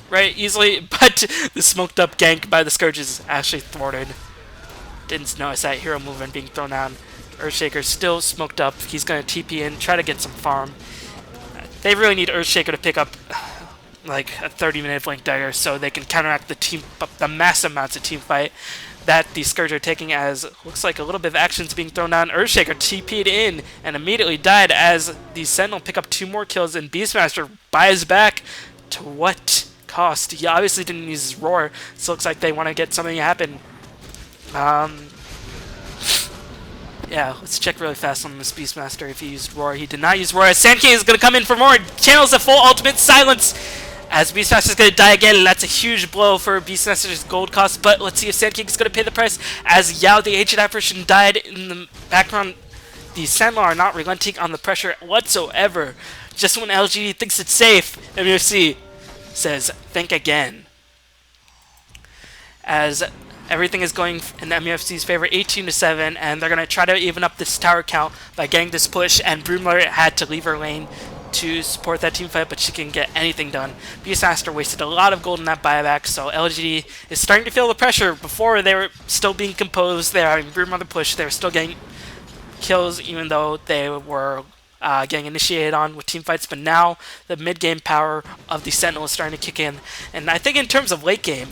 right easily, but the smoked up gank by the Scourge is actually thwarted. Didn't notice that hero movement being thrown down. Earthshaker's still smoked up. He's going to TP in, try to get some farm. They really need Earthshaker to pick up like a 30-minute Blink Dagger so they can counteract the massive amounts of team fight that the Scourge are taking, as looks like a little bit of action's being thrown down. Earthshaker TP'd in and immediately died as the Sentinel pick up 2 more kills, and Beastmaster buys back. To what cost? He obviously didn't use his roar, so it looks like they want to get something to happen. Yeah, let's check really fast on this Beastmaster if he used roar. He did not use roar. Sand King is going to come in for more. Channels a full ultimate silence as Beastmaster's going to die again, and that's a huge blow for Beastmaster's gold cost. But let's see if Sand King is going to pay the price, as Yao, the ancient apparition, died in the background. The Sentinel are not relenting on the pressure whatsoever. Just when LGD thinks it's safe, MUFC says, think again. As everything is going in MUFC's favor, 18-7, and they're going to try to even up this tower count by getting this push, and Broodmother had to leave her lane to support that team fight, but she can get anything done. Beastmaster wasted a lot of gold in that buyback, so LGD is starting to feel the pressure. Before, they were still being composed, they were having Broodmother push, they were still getting kills even though they were getting initiated on with team fights, but now the mid-game power of the Sentinel is starting to kick in, and I think in terms of late game,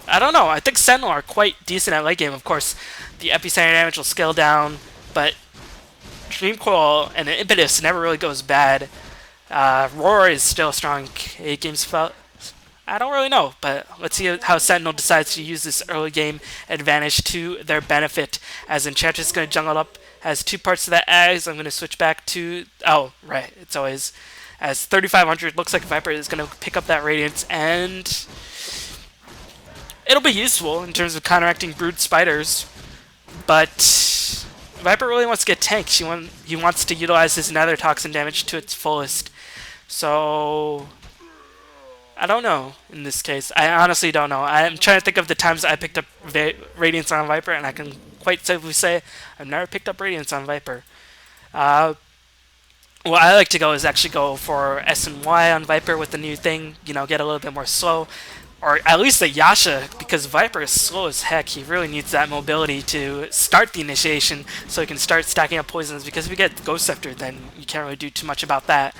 I don't know, I think Sentinel are quite decent at late game. Of course, the epicenter damage will scale down, but Dreamcoil and Impetus never really goes bad. Roar is still strong. 8 games felt. I don't really know, but let's see how Sentinel decides to use this early game advantage to their benefit. As Enchantress is going to jungle up, has 2 parts to that Ags. I'm going to switch back to... Oh, right, it's always... As 3,500, looks like Viper is going to pick up that Radiance, and it'll be useful in terms of counteracting Brood Spiders, but Viper really wants to get tanked. He wants to utilize his Nether Toxin damage to its fullest. So I don't know in this case. I honestly don't know. I'm trying to think of the times I picked up Radiance on Viper, and I can quite safely say I've never picked up Radiance on Viper. What I like to go is actually go for S and Y on Viper with the new thing, you know, get a little bit more slow. Or at least the Yasha, because Viper is slow as heck. He really needs that mobility to start the initiation so he can start stacking up poisons, because if you get Ghost Scepter, then you can't really do too much about that.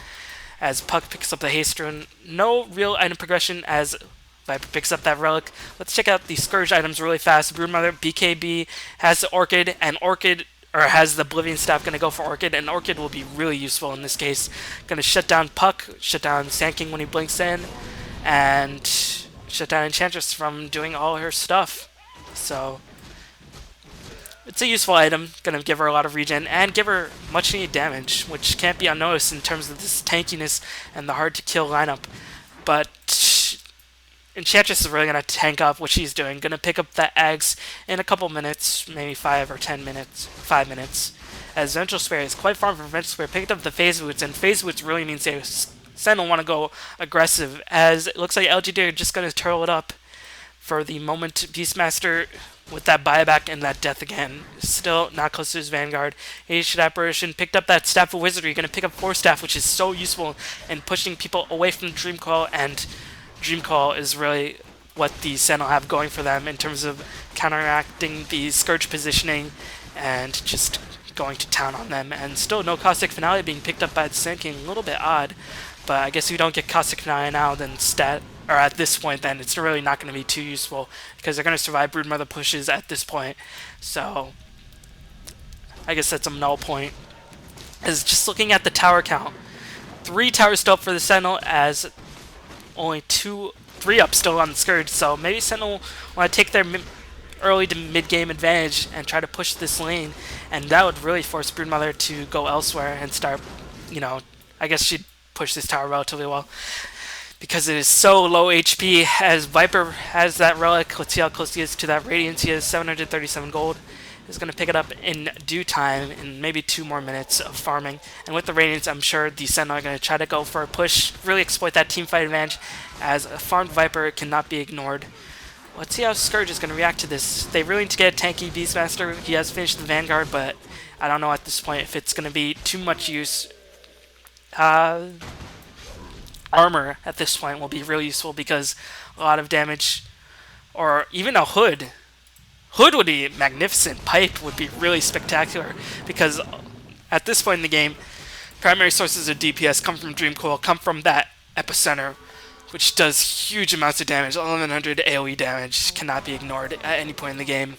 As Puck picks up the Haste Rune, no real item progression as Viper picks up that Relic. Let's check out the Scourge items really fast. Broodmother, BKB, has the Orchid, and Orchid, or has the Oblivion Staff, going to go for Orchid, and Orchid will be really useful in this case. Going to shut down Puck, shut down Sand King when he blinks in, and shut down Enchantress from doing all her stuff. So it's a useful item, gonna give her a lot of regen and give her much needed damage, which can't be unnoticed in terms of this tankiness and the hard to kill lineup. But Enchantress is really gonna tank up what she's doing, gonna pick up that Ags in a couple minutes, maybe 5 or 10 minutes, 5 minutes. As Vengeful Spare is quite far from Vengeful Spare, picked up the Phase Boots, and Phase Boots really means they Sentinel want to go aggressive, as it looks like LGD are just going to turtle it up for the moment. Beastmaster with that buyback and that death again. Still not close to his Vanguard. Ancient Apparition picked up that Staff of Wizardry. Going to pick up Force Staff, which is so useful in pushing people away from Dream Call, and Dream Call is really what the Sentinel have going for them in terms of counteracting the Scourge positioning and just going to town on them. And still no Caustic Finale being picked up by the Sand King. A little bit odd, but I guess if you don't get Caustic Finale now, then or at this point, then it's really not going to be too useful because they're going to survive Broodmother pushes at this point. So I guess that's a null point. As just looking at the tower count, 3 towers still up for the Sentinel, as only 3 up still on the Scourge. So maybe Sentinel want to take their early to mid-game advantage and try to push this lane, and that would really force Broodmother to go elsewhere and start, I guess she'd push this tower relatively well, because it is so low HP. As Viper has that relic, let's see how close he is to that Radiance. He has 737 gold. He's going to pick it up in due time, in maybe 2 more minutes of farming. And with the Radiance, I'm sure the Sentinel are going to try to go for a push, really exploit that teamfight advantage, as a farmed Viper cannot be ignored. Let's see how Scourge is going to react to this. They really need to get a tanky Beastmaster. He has finished the Vanguard, but I don't know at this point if it's going to be too much use. Armor at this point will be really useful because a lot of damage, or even a Hood. Hood would be magnificent. Pipe would be really spectacular because at this point in the game, primary sources of DPS come from Dreamcoil, come from that Epicenter, which does huge amounts of damage. 1100 AoE damage cannot be ignored at any point in the game.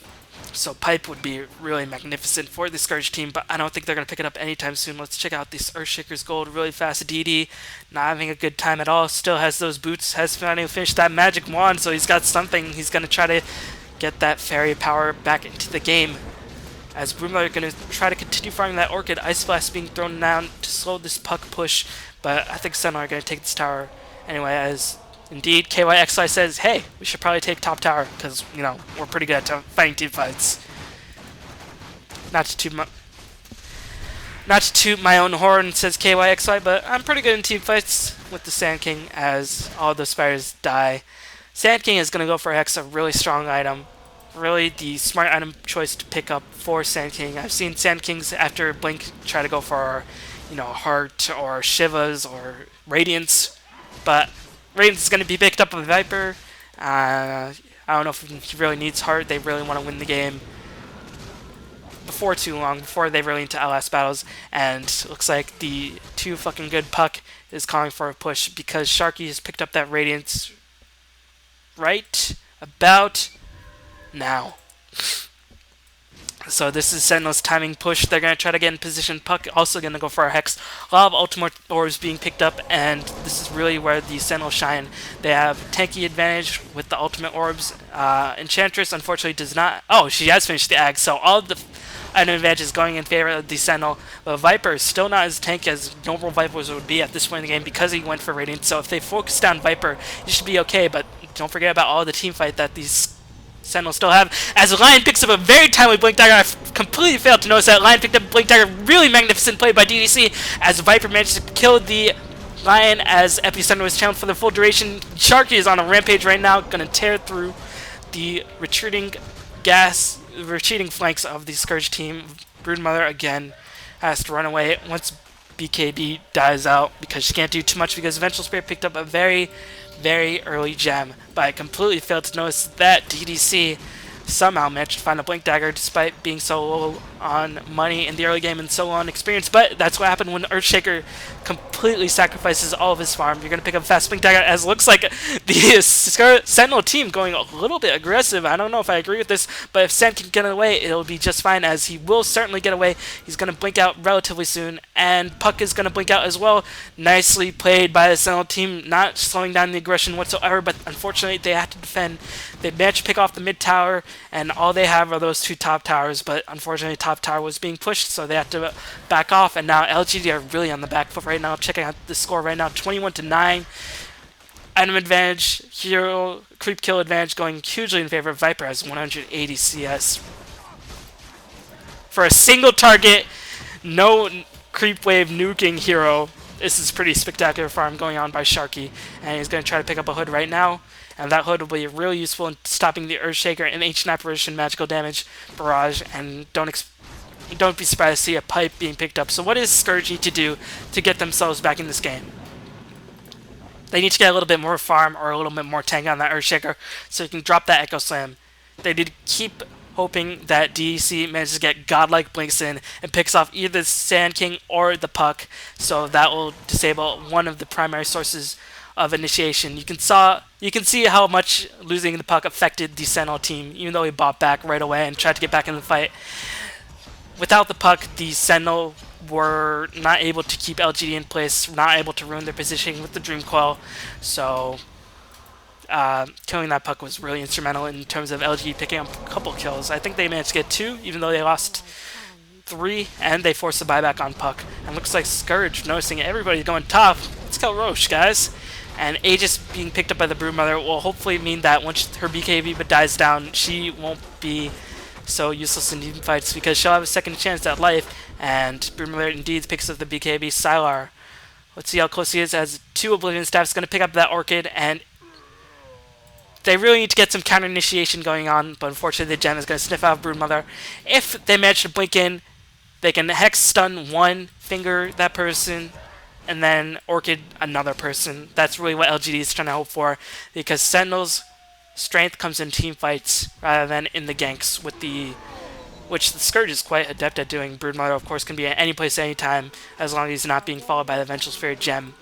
So Pipe would be really magnificent for the Scourge team, but I don't think they're going to pick it up anytime soon. Let's check out this Earthshaker's Gold really fast. DD, not having a good time at all. Still has those boots, has finally finished that magic wand, so he's got something. He's going to try to get that fairy power back into the game. As Broodmother are going to try to continue farming that Orchid. Ice Blast being thrown down to slow this puck push, but I think Sentinel are going to take this tower anyway, as indeed KYXI says, hey, we should probably take top tower because, we're pretty good at fighting team fights. Not to toot my own horn, says KYXI, but I'm pretty good in team fights with the Sand King as all the spiders die. Sand King is going to go for Hex, a really strong item. Really the smart item choice to pick up for Sand King. I've seen Sand Kings after Blink try to go for, Heart or Shivas or Radiance, but Radiance is going to be picked up by Viper. I don't know if he really needs Heart. They really want to win the game before too long, before they really into outlast battles. And looks like the too fucking good puck is calling for a push because Sharky has picked up that Radiance right about now. So this is Sentinel's timing push. They're going to try to get in position. Puck also going to go for a Hex. A lot of Ultimate Orbs being picked up, and this is really where the Sentinel shine. They have tanky advantage with the Ultimate Orbs. Enchantress, unfortunately, does not... Oh, she has finished the Ag, so all of the item advantage is going in favor of the Sentinel. But Viper is still not as tanky as normal Vipers would be at this point in the game because he went for Radiant. So if they focus down Viper, you should be okay, but don't forget about all the team fight that these Sentinel still have, as Lion picks up a very timely Blink Dagger. I completely failed to notice that. Lion picked up Blink Dagger, really magnificent play by DDC, as Viper managed to kill the Lion as Epicenter was channeled for the full duration. Sharky is on a rampage right now, going to tear through the retreating flanks of the Scourge team. Broodmother again has to run away once BKB dies out because she can't do too much because Vengeful Spirit picked up a very early gem, but I completely failed to notice that DDC somehow managed to find a Blink Dagger despite being so low on money in the early game and so low on experience. But that's what happened when Earthshaker completely sacrifices all of his farm. You're going to pick up fast Blink Dagger, as it looks like the Sentinel team going a little bit aggressive. I don't know if I agree with this, but if Sand can get away, it'll be just fine, as he will certainly get away. He's going to blink out relatively soon, and Puck is going to blink out as well. Nicely played by the Sentinel team, not slowing down the aggression whatsoever, but unfortunately they have to defend. They managed to pick off the mid tower, and all they have are those 2 top towers, but unfortunately top tower was being pushed, so they have to back off, and now LGD are really on the back foot right now. Checking out the score right now, 21-9. Item advantage, hero, creep kill advantage going hugely in favor of Viper, has 180 CS. For a single target, no creep wave nuking hero, this is pretty spectacular farm going on by Sharky, and he's going to try to pick up a Hood right now. and that hood will be really useful in stopping the Earthshaker and Ancient Apparition magical damage barrage, and don't be surprised to see a pipe being picked up. So what does Scourge need to do to get themselves back in this game? They need to get a little bit more farm or a little bit more tank on that Earthshaker so you can drop that Echo Slam. They need to keep hoping that DDC manages to get godlike blinks in and picks off either the Sand King or the puck, so that will disable one of the primary sources of initiation. You can see how much losing the puck affected the Sentinel team, even though he bought back right away and tried to get back in the fight. Without the puck, the Sentinel were not able to keep LGD in place, not able to ruin their positioning with the Dream Coil, so killing that puck was really instrumental in terms of LGD picking up a couple kills. I think they managed to get 2, even though they lost 3, and they forced the buyback on puck. And looks like Scourge noticing everybody going top. Let's kill Roche, guys. And Aegis being picked up by the Broodmother will hopefully mean that once her BKB dies down, she won't be so useless in teamfights because she'll have a second chance at life. And Broodmother indeed picks up the BKB. Sylar, let's see how close he is as 2 Oblivion Staffs going to pick up that Orchid, and they really need to get some counter initiation going on, but unfortunately the gem is going to sniff out Broodmother. If they manage to blink in, they can Hex stun one, finger that person, and then Orchid another person. That's really what LGD is trying to hope for, because Sentinel's strength comes in team fights rather than in the ganks, which the Scourge is quite adept at doing. Broodmother, of course, can be at any place, anytime, as long as he's not being followed by the Vengeful Spirit gem.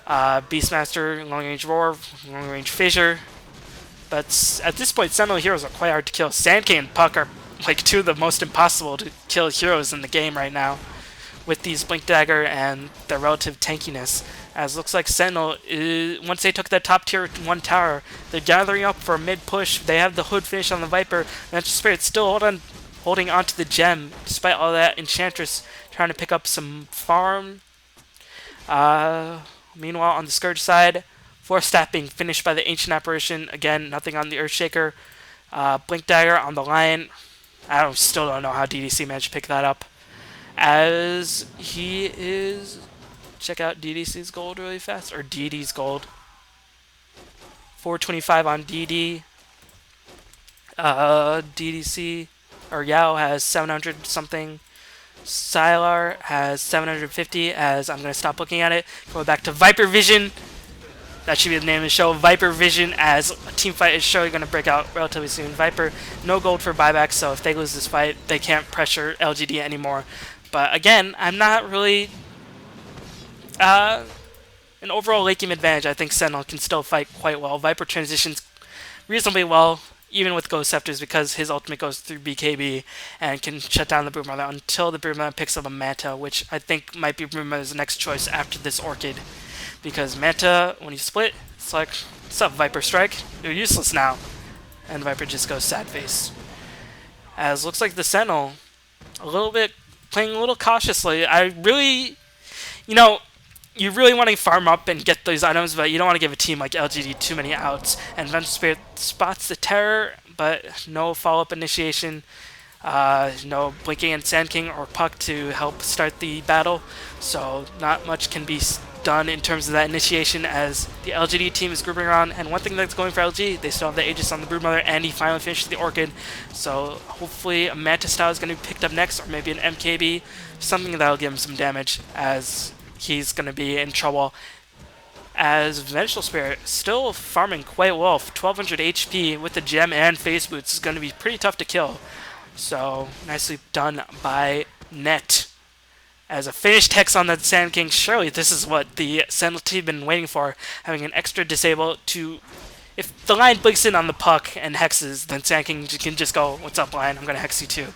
Beastmaster, long range roar, long range fissure. But at this point, Sentinel heroes are quite hard to kill. Sand King and Puck are like 2 of the most impossible to kill heroes in the game right now, with these Blink Dagger and their relative tankiness. As looks like Sentinel, once they took that top tier 1 tower, they're gathering up for a mid push. They have the hood finish on the Viper. Vengeful Spirit still holding onto the gem, despite all that. Enchantress trying to pick up some farm. Meanwhile, on the Scourge side, Force Staff being finished by the Ancient Apparition. Again, nothing on the Earthshaker. Blink Dagger on the Lion. Still don't know how DDC managed to pick that up. As he is... Check out DDC's gold really fast. Or DD's gold. 425 on DD. DDC... Or Yao has 700 something. Sylar has 750, as I'm going to stop looking at it. Go back to Viper Vision. That should be the name of the show. Viper Vision, as a team fight is surely going to break out relatively soon. Viper, no gold for buyback, so if they lose this fight, they can't pressure LGD anymore. But again, I'm not really... an overall late game advantage. I think Sentinel can still fight quite well. Viper transitions reasonably well, even with Ghost Scepters, because his ultimate goes through BKB and can shut down the Broodmother until the Broodmother picks up a Manta, which I think might be Broodmother's next choice after this Orchid. Because Manta, when you split, it's like, what's up, Viper Strike? You're useless now. And Viper just goes sad face. As looks like the Sentinel, playing a little cautiously. I really, you really want to farm up and get those items, but you don't want to give a team like LGD too many outs. And Vengeful Spirit spots the Terror, but no follow-up initiation. No blinking and Sand King or Puck to help start the battle. So not much can be done in terms of that initiation, as the LGD team is grouping around. And one thing that's going for LG, they still have the Aegis on the Broodmother, and he finally finishes the Orchid. So hopefully a Manta style is going to be picked up next, or maybe an MKB, something that'll give him some damage, as he's going to be in trouble. As Vengeful Spirit still farming quite well, 1200 HP with the gem and face boots is going to be pretty tough to kill. So nicely done by Net. As a finished Hex on the Sand King, surely this is what the Sentinel team have been waiting for, having an extra disable to... If the Lion blinks in on the Puck and hexes, then Sand King can just go, what's up, Lion, I'm going to hex you too.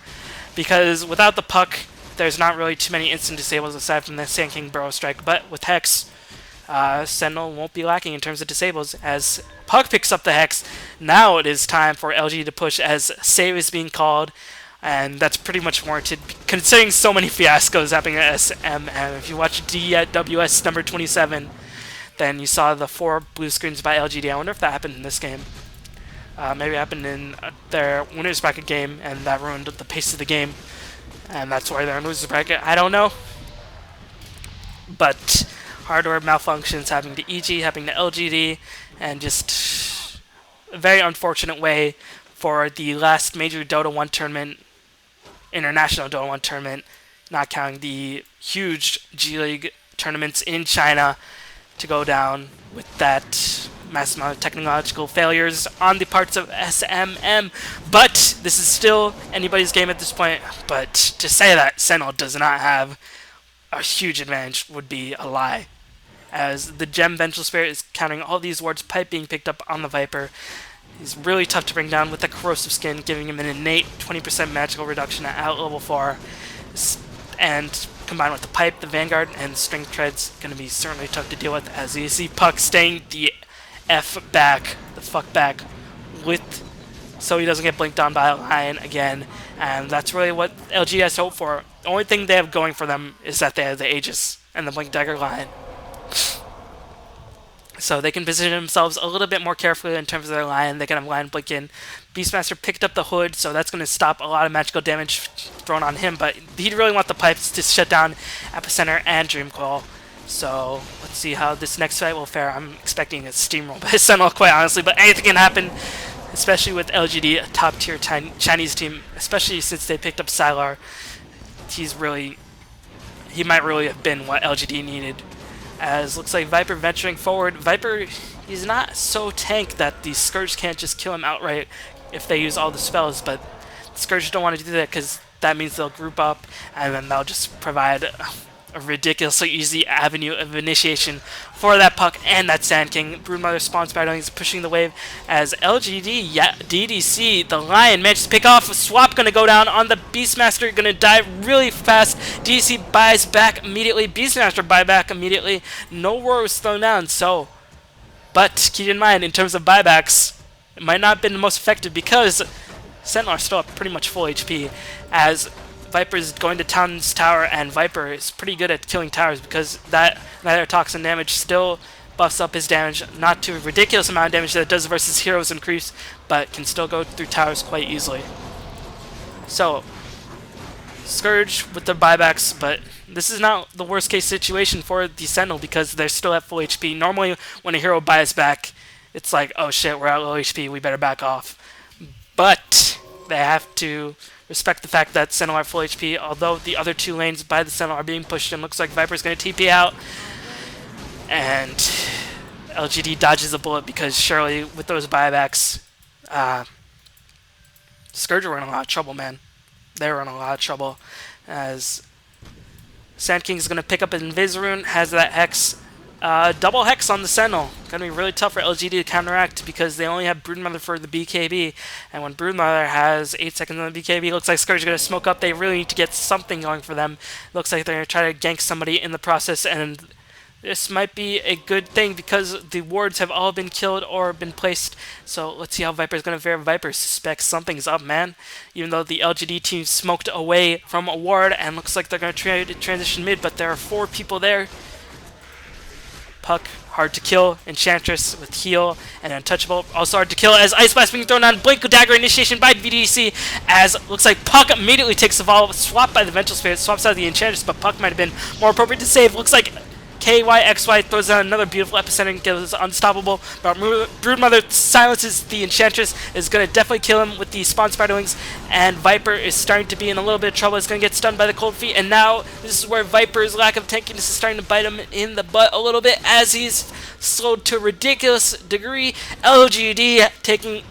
Because without the Puck, there's not really too many instant disables aside from the Sand King Burrow Strike, but with Hex, Sentinel won't be lacking in terms of disables. As Puck picks up the Hex, now it is time for LG to push, as save is being called, and that's pretty much warranted, considering so many fiascos happening at SM. And if you watch D at WS number 27, then you saw the 4 blue screens by LGD. I wonder if that happened in this game. Maybe it happened in their winners bracket game, and that ruined the pace of the game, and that's why they're in losers bracket. I don't know, but hardware malfunctions happening to EG, happening to LGD, and just a very unfortunate way for the last major Dota 1 tournament, international Dota 1 tournament, not counting the huge G League tournaments in China, to go down with that massive amount of technological failures on the parts of SMM. But this is still anybody's game at this point. But to say that Sentinel does not have a huge advantage would be a lie, as the Gem Vengeful Spirit is countering all these wards, pipe being picked up on the Viper. He's really tough to bring down with the Corrosive Skin, giving him an innate 20% magical reduction at level 4. And combined with the pipe, the Vanguard, and Strength Tread's going to be certainly tough to deal with, as you see Puck staying the fuck back, with so he doesn't get blinked on by a Lion again. And that's really what LG has to hope for. The only thing they have going for them is that they have the Aegis and the Blink Dagger Lion. So they can position themselves a little bit more carefully in terms of their Lion. They can have Lion blink in. Beastmaster picked up the Hood, so that's going to stop a lot of magical damage thrown on him, but he'd really want the pipes to shut down Epicenter and Dreamcoil. So let's see how this next fight will fare. I'm expecting a steamroll by Sentinel, quite honestly, but anything can happen, especially with LGD, a top-tier Chinese team, especially since they picked up Sylar. He might really have been what LGD needed. As looks like Viper venturing forward. Viper, he's not so tank that the Scourge can't just kill him outright if they use all the spells, but the Scourge don't want to do that because that means they'll group up and then they'll just provide a ridiculously easy avenue of initiation for that Puck and that Sand King. Broodmother spawns by is pushing the wave as LGD, DDC, the Lion managed to pick off. Swap gonna go down on the Beastmaster, gonna die really fast. DDC buys back immediately. Beastmaster buy back immediately. No war was thrown down, so. But keep in mind, in terms of buybacks, it might not have been the most effective because Sentinel are still at pretty much full HP, as Viper is going to Town's Tower, and Viper is pretty good at killing towers because that neither toxin damage still buffs up his damage, not to a ridiculous amount of damage that it does versus heroes increase, but can still go through towers quite easily. So, Scourge with the buybacks, but this is not the worst case situation for the Sentinel because they're still at full HP. Normally, when a hero buys back, it's like, oh shit, we're at low HP, we better back off. But they have to respect the fact that Sentinel are full HP, although the other two lanes by the Sentinel are being pushed in. Looks like Viper's going to TP out, and LGD dodges a bullet because surely with those buybacks, Scourge were in a lot of trouble, man. They were in a lot of trouble, as Sand King's going to pick up an Invis Rune, has that Hex. Double Hex on the Sentinel. Gonna be really tough for LGD to counteract because they only have Broodmother for the BKB, and when Broodmother has 8 seconds on the BKB, looks like Scourge is gonna smoke up. They really need to get something going for them. Looks like they're gonna try to gank somebody in the process, and this might be a good thing because the wards have all been killed or been placed. So let's see how Viper's gonna fare. Viper suspects something's up, man. Even though the LGD team smoked away from a ward, and looks like they're gonna try to transition mid, but there are 4 people there. Puck, hard to kill. Enchantress with heal and Untouchable, also hard to kill, as Ice Blast being thrown on. Blink Dagger initiation by VDC, as looks like Puck immediately takes the fall, swapped by the Vengeful Spirit, swaps out the Enchantress, but Puck might have been more appropriate to save. Looks like KYXY throws out another beautiful epicenter and kills unstoppable, but Broodmother silences the Enchantress, is going to definitely kill him with the Spawn Spiderlings, and Viper is starting to be in a little bit of trouble. It's going to get stunned by the Cold Feet, and now this is where Viper's lack of tankiness is starting to bite him in the butt a little bit, as he's slowed to a ridiculous degree. LGD taking...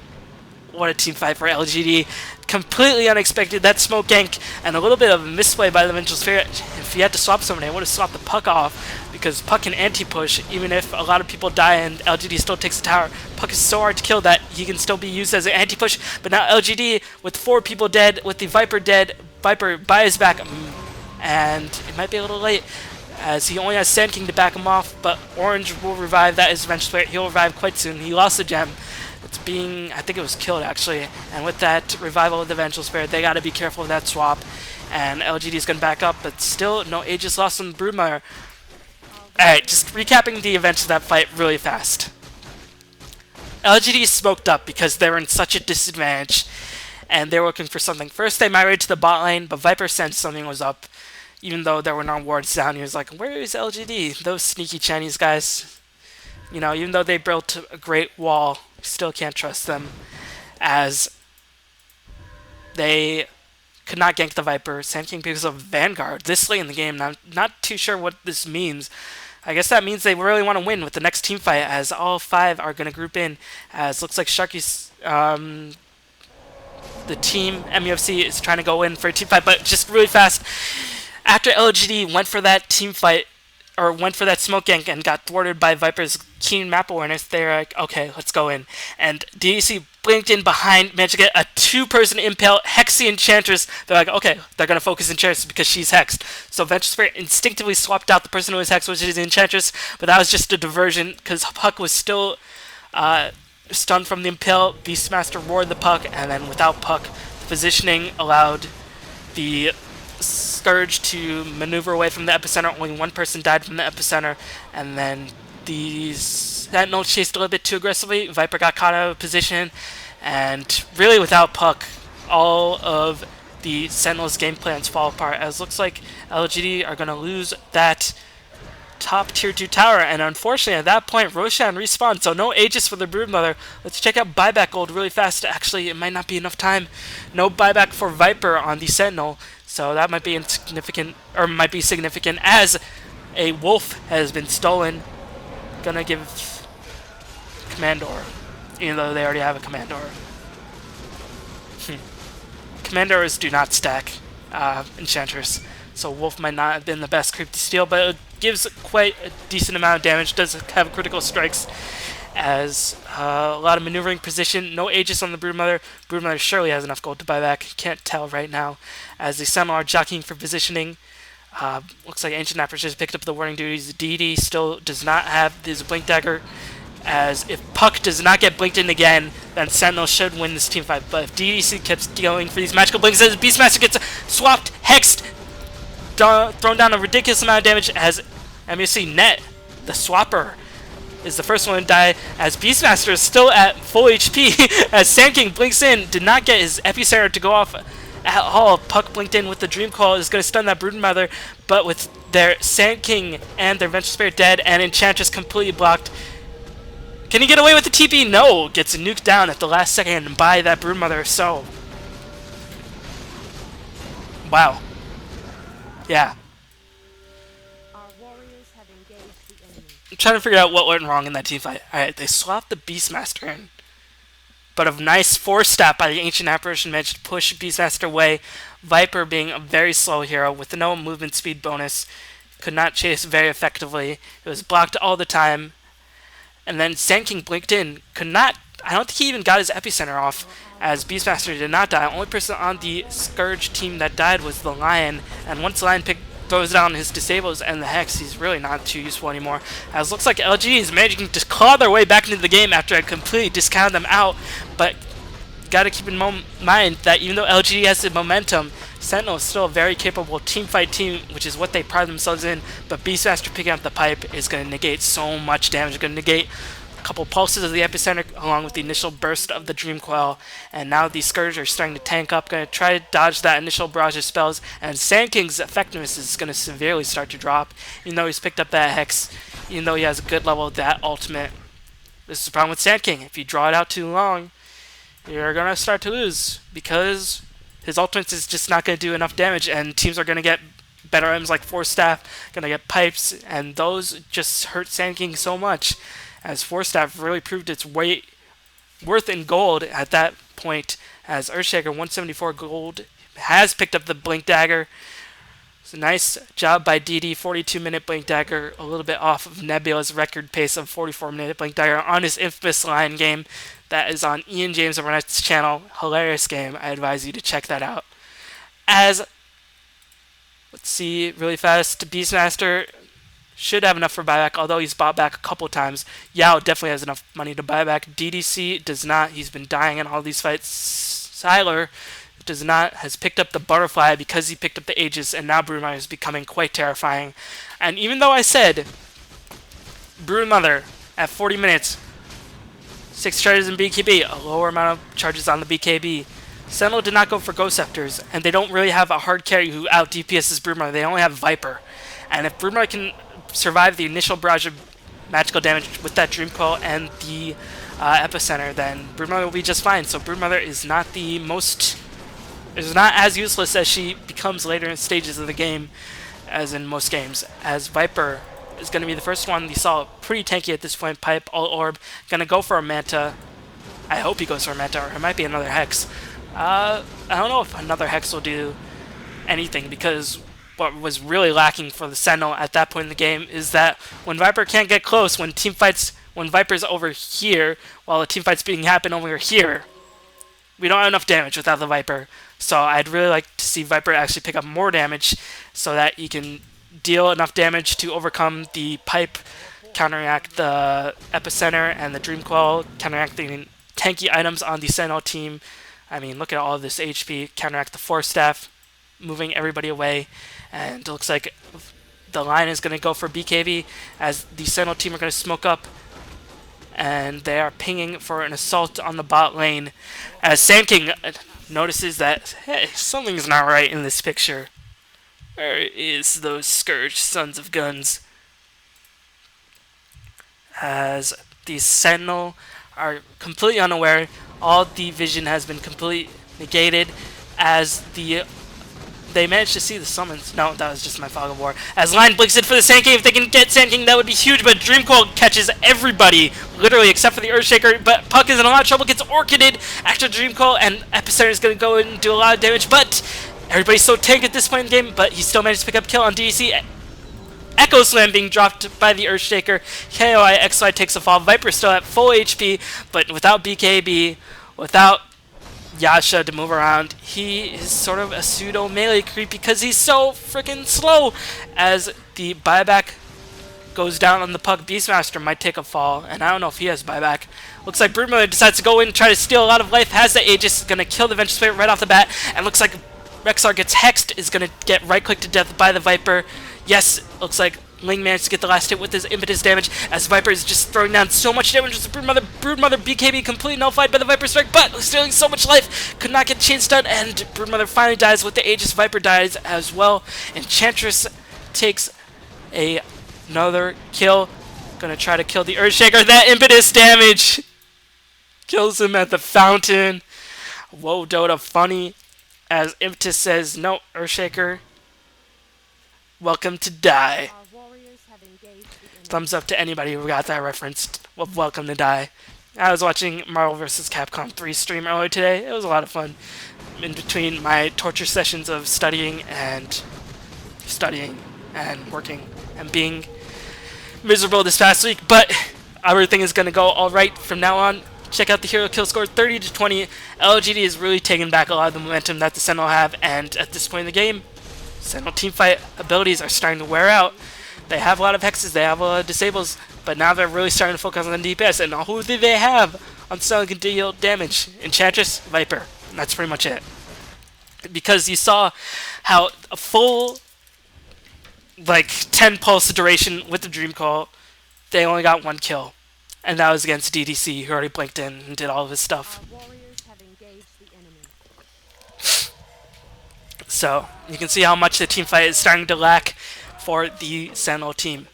What a team fight for LGD. Completely unexpected, that smoke gank, and a little bit of a misplay by the Vengeful Spirit. If he had to swap somebody, I would have swapped the Puck off, because Puck can anti-push, even if a lot of people die and LGD still takes the tower. Puck is so hard to kill that he can still be used as an anti-push, but now LGD, with 4 people dead, with the Viper dead, Viper buys back, and it might be a little late, as he only has Sand King to back him off, but Orange will revive. That is Vengeful Spirit. He'll revive quite soon. He lost the gem. It's being, I think it was killed actually, and with that revival of the Vengeful Spirit, they gotta be careful of that swap, and LGD is gonna back up, but still no Aegis lost on Broodmother. Alright, just recapping the events of that fight really fast. LGD smoked up because they were in such a disadvantage, and they were looking for something. First they migrated to the bot lane, but Viper sensed something was up, even though there were no wards down. He was like, where is LGD? Those sneaky Chinese guys. You know, even though they built a great wall, still can't trust them, as they could not gank the Viper. Sand King picks up Vanguard this late in the game. Now, I'm not too sure what this means. I guess that means they really want to win with the next team fight, as all 5 are going to group in. As looks like Sharky's, the team MUFC is trying to go in for a team fight, but just really fast. After LGD went for that team fight, or went for that smoke gank and got thwarted by Viper's keen map awareness, they're like, okay, let's go in. And DDC blinked in behind, managed to get a 2-person impale, Hex the Enchantress. They're like, okay, they're going to focus Enchantress because she's hexed. So Venture Spirit instinctively swapped out the person who was hexed, which is Enchantress, but that was just a diversion because Puck was still stunned from the impale. Beastmaster roared the Puck, and then without Puck, positioning allowed the Scourge to maneuver away from the epicenter. Only 1 person died from the epicenter, and then the Sentinel chased a little bit too aggressively. Viper got caught out of position, and really without Puck, all of the Sentinel's game plans fall apart, as looks like LGD are going to lose that top tier 2 tower, and unfortunately at that point Roshan respawned, so no Aegis for the Broodmother. Let's check out buyback gold really fast. Actually, it might not be enough time. No buyback for Viper on the Sentinel, so that might be insignificant, or might be significant, as a wolf has been stolen. Gonna give Commandor, even though they already have a Commandor. Commandors do not stack Enchantress, so wolf might not have been the best creep to steal, but it gives quite a decent amount of damage. Does have critical strikes, as a lot of maneuvering position. No Aegis on the Broodmother. Broodmother surely has enough gold to buy back. Can't tell right now, as the Sentinel are jockeying for positioning. Looks like Ancient Nappers just picked up the warning duties. DD still does not have his Blink Dagger, as if Puck does not get blinked in again, then Sentinel should win this team fight. But if DDC keeps going for these magical blinks, as Beastmaster gets swapped, hexed, thrown down a ridiculous amount of damage, as MUFC net, the swapper, is the first one to die, as Beastmaster is still at full HP, as Sand King blinks in, did not get his Epicenter to go off at all. Puck blinked in with the Dream Coil, is going to stun that Broodmother, but with their Sand King and their Venture Spirit dead, and Enchantress completely blocked. Can he get away with the TP? No! Gets nuked down at the last second by that Broodmother, so... Wow. Yeah. I'm trying to figure out what went wrong in that team fight. Alright, they swapped the Beastmaster in. But a nice force stat by the Ancient Apparition managed to push Beastmaster away. Viper, being a very slow hero with no movement speed bonus, could not chase very effectively. It was blocked all the time. And then Sand King blinked in, could not, I don't think he even got his Epicenter off, as Beastmaster did not die. Only person on the Scourge team that died was the Lion, and once the Lion throws down his disables and the Hex, he's really not too useful anymore. As looks like LG is managing to claw their way back into the game after I completely discounted them out, but gotta keep in mind that even though LGD has the momentum, Sentinel is still a very capable teamfight team, which is what they pride themselves in, but Beastmaster picking up the pipe is going to negate so much damage. It's going to negate a couple pulses of the Epicenter along with the initial burst of the Dream Coil, and now the Scourge are starting to tank up, going to try to dodge that initial barrage of spells, and Sand King's effectiveness is going to severely start to drop, even though he's picked up that Hex, even though he has a good level of that ultimate. This is the problem with Sand King. If you draw it out too long, you're going to start to lose, because his ultimate is just not going to do enough damage, and teams are going to get better items like Force Staff, going to get pipes, and those just hurt Sand King so much, as Force Staff really proved its worth in gold at that point, as Earthshaker 174 gold has picked up the Blink Dagger. It's a nice job by DD, 42-minute Blink Dagger, a little bit off of Nebula's record pace of 44-minute Blink Dagger on his infamous Lion game. That is on Ian James Arnett's channel. Hilarious game. I advise you to check that out. As, let's see, really fast, Beastmaster should have enough for buyback, although he's bought back a couple times. Yao definitely has enough money to buy back. DDC does not. He's been dying in all these fights. Siler does not, has picked up the Butterfly because he picked up the Aegis, and now Broodmother is becoming quite terrifying. And even though I said Broodmother at 40 minutes, 6 charges in BKB, a lower amount of charges on the BKB, Sentinel did not go for Ghost Scepters, and they don't really have a hard carry who out DPSs Broodmother. They only have Viper. And if Broodmother can survive the initial barrage of magical damage with that Dream Coil and the Epicenter, then Broodmother will be just fine. So Broodmother is not as useless as she becomes later in stages of the game, as in most games. As Viper is going to be the first one. You saw pretty tanky at this point. Pipe, Alt Orb, going to go for a Manta. I hope he goes for a Manta, or it might be another Hex. I don't know if another Hex will do anything, because what was really lacking for the Sentinel at that point in the game is that when Viper can't get close, when Viper's over here, while the teamfight's being happen over here, we don't have enough damage without the Viper. So I'd really like to see Viper actually pick up more damage so that he can deal enough damage to overcome the Pipe, counteract the Epicenter, and the Dream Coil, counteracting tanky items on the Sentinel team. I mean, look at all of this HP, counteract the Force Staff, moving everybody away, and it looks like the line is going to go for BKB as the Sentinel team are going to smoke up, and they are pinging for an assault on the bot lane as Sand King notices that, hey, something's not right in this picture. Where is those Scourge sons of guns? As the Sentinel are completely unaware, all the vision has been completely negated as they managed to see the summons. No, that was just my Fog of War. As Line blinks in for the Sand King, if they can get Sand King, that would be huge, but Dream Coil catches everybody, literally, except for the Earthshaker, but Puck is in a lot of trouble, gets Orchided after Dream Coil, and Epicenter is going to go in and do a lot of damage, but everybody's so tanked at this point in the game, but he still managed to pick up a kill on DDC. Echo Slam being dropped by the Earthshaker. KOI, XY takes a fall. Viper still at full HP, but without BKB, without Yasha to move around, he is sort of a pseudo melee creep because he's so freaking slow. As the buyback goes down on the Puck, Beastmaster might take a fall, and I don't know if he has buyback. Looks like Broodmother decides to go in and try to steal a lot of life, has the Aegis, gonna kill the Venture Spirit right off the bat, and looks like Rexar gets hexed, is gonna get right click to death by the Viper. Yes, looks like Ling managed to get the last hit with his impetus damage, as Viper is just throwing down so much damage with the Broodmother BKB completely nullified by the Viper Strike, but stealing so much life, could not get chain stun, and Broodmother finally dies with the Aegis. Viper dies as well. Enchantress takes another kill, gonna try to kill the Earthshaker. That impetus damage kills him at the fountain. Whoa, Dota, funny, as Impetus says, no, Earthshaker, welcome to die. Thumbs up to anybody who got that reference of Welcome to Die. I was watching Marvel vs. Capcom 3 stream earlier today. It was a lot of fun in between my torture sessions of studying and working and being miserable this past week, but everything is going to go alright from now on. Check out the hero kill score, 30 to 20. LGD is really taking back a lot of the momentum that the Sentinel have, and at this point in the game, Sentinel teamfight abilities are starting to wear out. They have a lot of hexes, they have a lot of disables, but now they're really starting to focus on DPS, and who do they have on Sentinel can deal damage? Enchantress, Viper. And that's pretty much it. Because you saw how a full, 10 pulse duration with the Dream Coil, they only got 1 kill. And that was against DDC, who already blinked in and did all of his stuff. So, you can see how much the teamfight is starting to lack for the Sentinel team.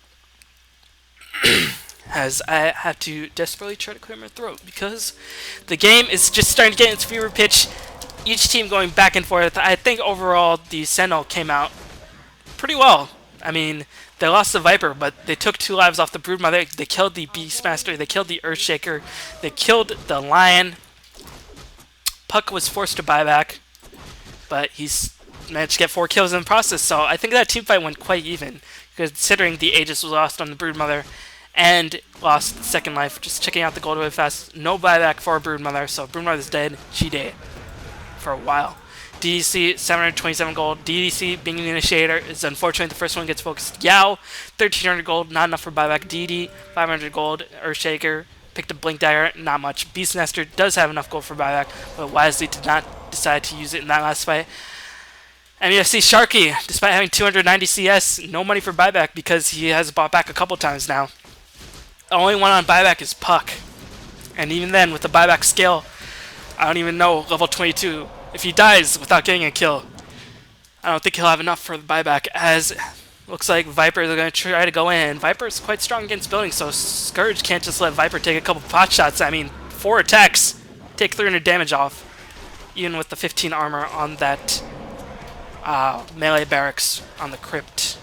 As I have to desperately try to clear my throat, because the game is just starting to get into fever pitch. Each team going back and forth. I think overall the Sentinel came out pretty well. I mean, they lost the Viper, but they took 2 lives off the Broodmother. They killed the Beastmaster. They killed the Earthshaker. They killed the Lion. Puck was forced to buy back, but he's managed to get 4 kills in the process. So I think that teamfight went quite even, considering the Aegis was lost on the Broodmother and lost the second life. Just checking out the gold really fast. No buyback for Broodmother, so Broodmother's dead. She dead for a while. DDC, 727 gold. DDC being the initiator is unfortunately the first one gets focused. Yao, 1300 gold, not enough for buyback. DD, 500 gold. Earthshaker, picked up Blink Dagger, not much. Beastmaster does have enough gold for buyback, but wisely did not decide to use it in that last fight. MUFC Sharky, despite having 290 CS, no money for buyback because he has bought back a couple times now. The only one on buyback is Puck. And even then, with the buyback skill, I don't even know, level 22. If he dies without getting a kill, I don't think he'll have enough for the buyback, as Looks like Viper is going to try to go in. Viper's quite strong against buildings, so Scourge can't just let Viper take a couple pot shots. I mean, 4 attacks, take 300 damage off, even with the 15 armor on that melee barracks on the Crypt.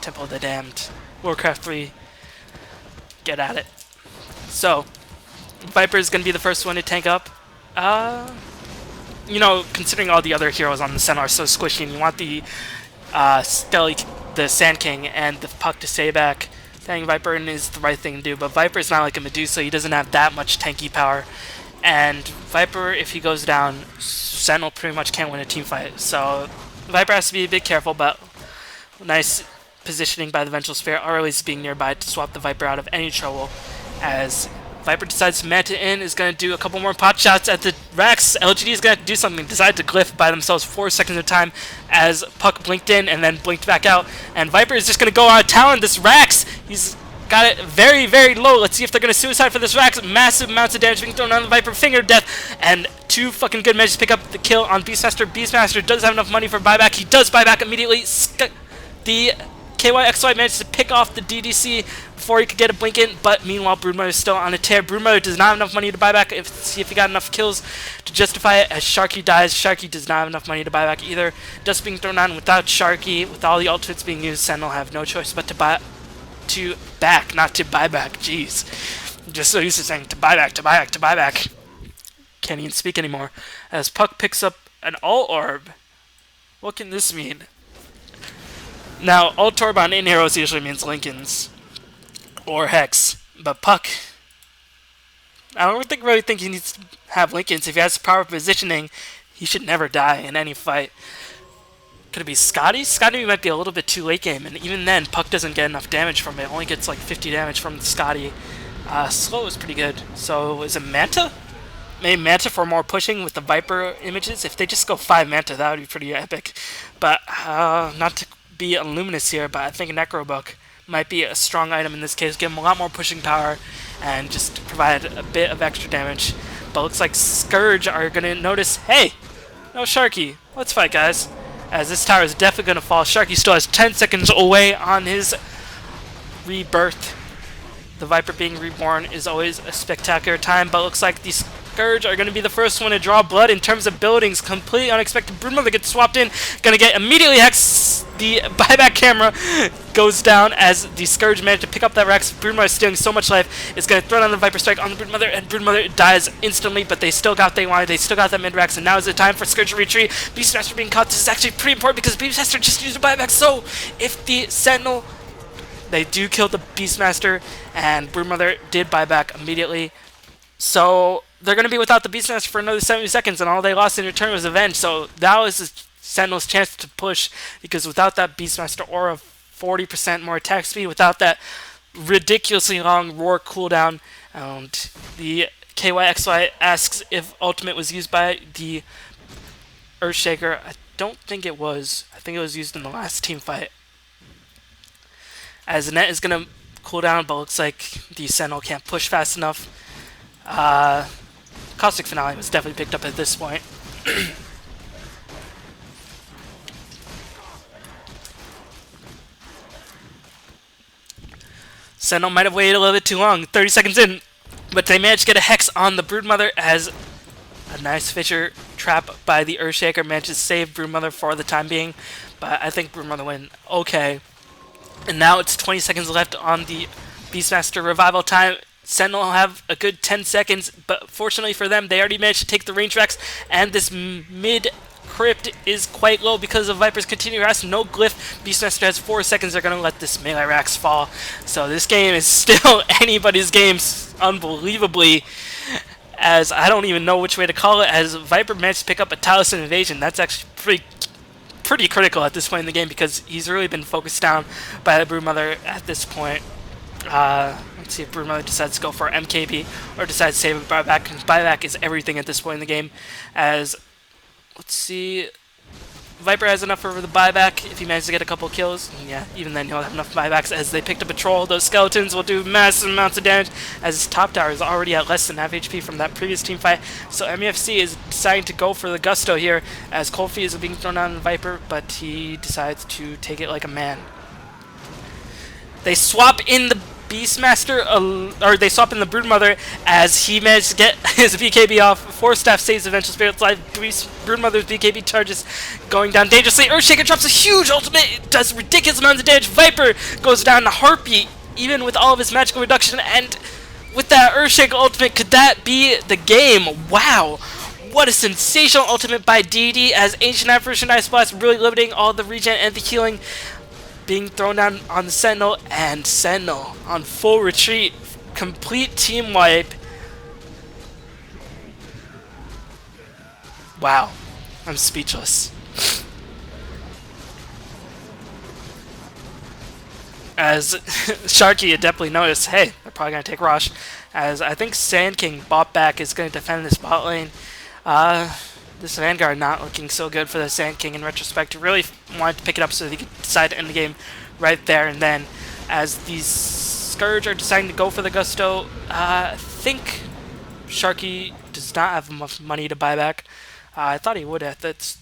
Temple of the Damned. Warcraft 3, get at it. So, Viper is going to be the first one to tank up. You know, considering all the other heroes on the Sentinel are so squishy, and you want the Skelly, the Sand King, and the Puck to stay back, tanking Viper is the right thing to do, but Viper's not like a Medusa, he doesn't have that much tanky power. And Viper, if he goes down, Sentinel pretty much can't win a team fight. So Viper has to be a bit careful, but nice positioning by the Vengeful Spirit, always being nearby to swap the Viper out of any trouble. As Viper decides to Manta in, is going to do a couple more pot shots at the Rax. LGD is going to do something, decide to glyph by themselves 4 seconds at a time as Puck blinked in and then blinked back out. And Viper is just going to go on Talon this Rax. He's got it very, very low. Let's see if they're going to suicide for this Rax. Massive amounts of damage being thrown on the Viper. Finger death. And 2 fucking good measures to pick up the kill on Beastmaster. Beastmaster does have enough money for buyback. He does buy back immediately. The KYXY managed to pick off the DDC before he could get a blink in, but meanwhile Broodmother is still on a tear. Broodmother does not have enough money to buy back. See if he got enough kills to justify it as Sharky dies. Sharky does not have enough money to buy back either. Just being thrown on without Sharky, with all the ultimates being used, Sentinel have no choice but to back, not to buy back. Jeez. I'm just so used to saying to buy back. Can't even speak anymore. As Puck picks up an Alt Orb. What can this mean? Now, Alt Orb on in-heroes usually means Lincolns. Or Hex. But Puck, I don't really think he needs to have Lincolns. If he has proper positioning, he should never die in any fight. Could it be Scotty? Scotty might be a little bit too late game, and even then, Puck doesn't get enough damage from it. Only gets like 50 damage from Scotty. Slow is pretty good. So, is it Manta? Maybe Manta for more pushing with the Viper images. If they just go 5 Manta, that would be pretty epic. But, not to be a Luminous here, but I think Necrobook might be a strong item in this case. Give him a lot more pushing power and just provide a bit of extra damage. But looks like Scourge are going to notice, hey, no Sharky. Let's fight, guys. As this tower is definitely going to fall. Sharky still has 10 seconds away on his rebirth. The Viper being reborn is always a spectacular time, but looks like the Scourge are going to be the first one to draw blood in terms of buildings. Completely unexpected. Broodmother gets swapped in. Going to get immediately Hex. The buyback camera goes down as the Scourge managed to pick up that Rex. Broodmother is stealing so much life. It's going to throw down the Viper Strike on the Broodmother, and Broodmother dies instantly, but they still got what they wanted. They still got that mid-Rex, and now is the time for Scourge to retreat. Beastmaster being caught. This is actually pretty important because Beastmaster just used a buyback, so if the Sentinel... They do kill the Beastmaster, and Broodmother did buy back immediately. So they're going to be without the Beastmaster for another 70 seconds, and all they lost in return was Avenge. So that was the Sentinel's chance to push, because without that Beastmaster aura, 40% more attack speed, without that ridiculously long Roar cooldown, and the KYXY asks if Ultimate was used by the Earthshaker. I don't think it was. I think it was used in the last team fight. As the net is going to cool down, but looks like the Sentinel can't push fast enough. Caustic Finale was definitely picked up at this point. Sentinel might have waited a little bit too long, 30 seconds in, but they managed to get a Hex on the Broodmother as a nice Fissure trap by the Earthshaker managed to save Broodmother for the time being, but I think Broodmother win okay. And now it's 20 seconds left on the Beastmaster revival time. Sentinel will have a good 10 seconds, but fortunately for them, they already managed to take the range Rex, and this mid-crypt is quite low because of Viper's continued harass. No glyph. Beastmaster has 4 seconds. They're going to let this melee Rax fall. So this game is still anybody's game, unbelievably, as I don't even know which way to call it, as Viper managed to pick up a Taliesin Invasion. That's actually pretty critical at this point in the game because he's really been focused down by the Broodmother at this point. Let's see if Broodmother decides to go for MKB or decides to save a buyback, because buyback is everything at this point in the game. As, let's see, Viper has enough for the buyback if he manages to get a couple kills. And yeah, even then he'll have enough buybacks as they picked up a troll. Those skeletons will do massive amounts of damage as his top tower is already at less than half HP from that previous team fight. So MUFC is deciding to go for the gusto here as Colfie is being thrown on the Viper, but he decides to take it like a man. They swap in the Beastmaster, or they swap in the Broodmother as he managed to get his BKB off. Force Staff saves Eventual Spirit's life. Broodmother's BKB charges going down dangerously. Earthshaker drops a huge ultimate. It does ridiculous amounts of damage. Viper goes down in a heartbeat, even with all of his magical reduction. And with that Earthshaker ultimate, could that be the game? Wow. What a sensational ultimate by DD as Ancient Apparition Ice Blast really limiting all the regen and the healing. Being thrown down on the Sentinel, and Sentinel on full retreat. Complete team wipe. Wow. I'm speechless. As Sharky adeptly noticed, hey, they're probably going to take Rosh. As I think Sand King bot back is going to defend this bot lane. This Vanguard not looking so good for the Sand King in retrospect. Really wanted to pick it up so that he could decide to end the game right there and then. As these Scourge are deciding to go for the Gusto, I think Sharky does not have enough money to buy back. I thought he would at this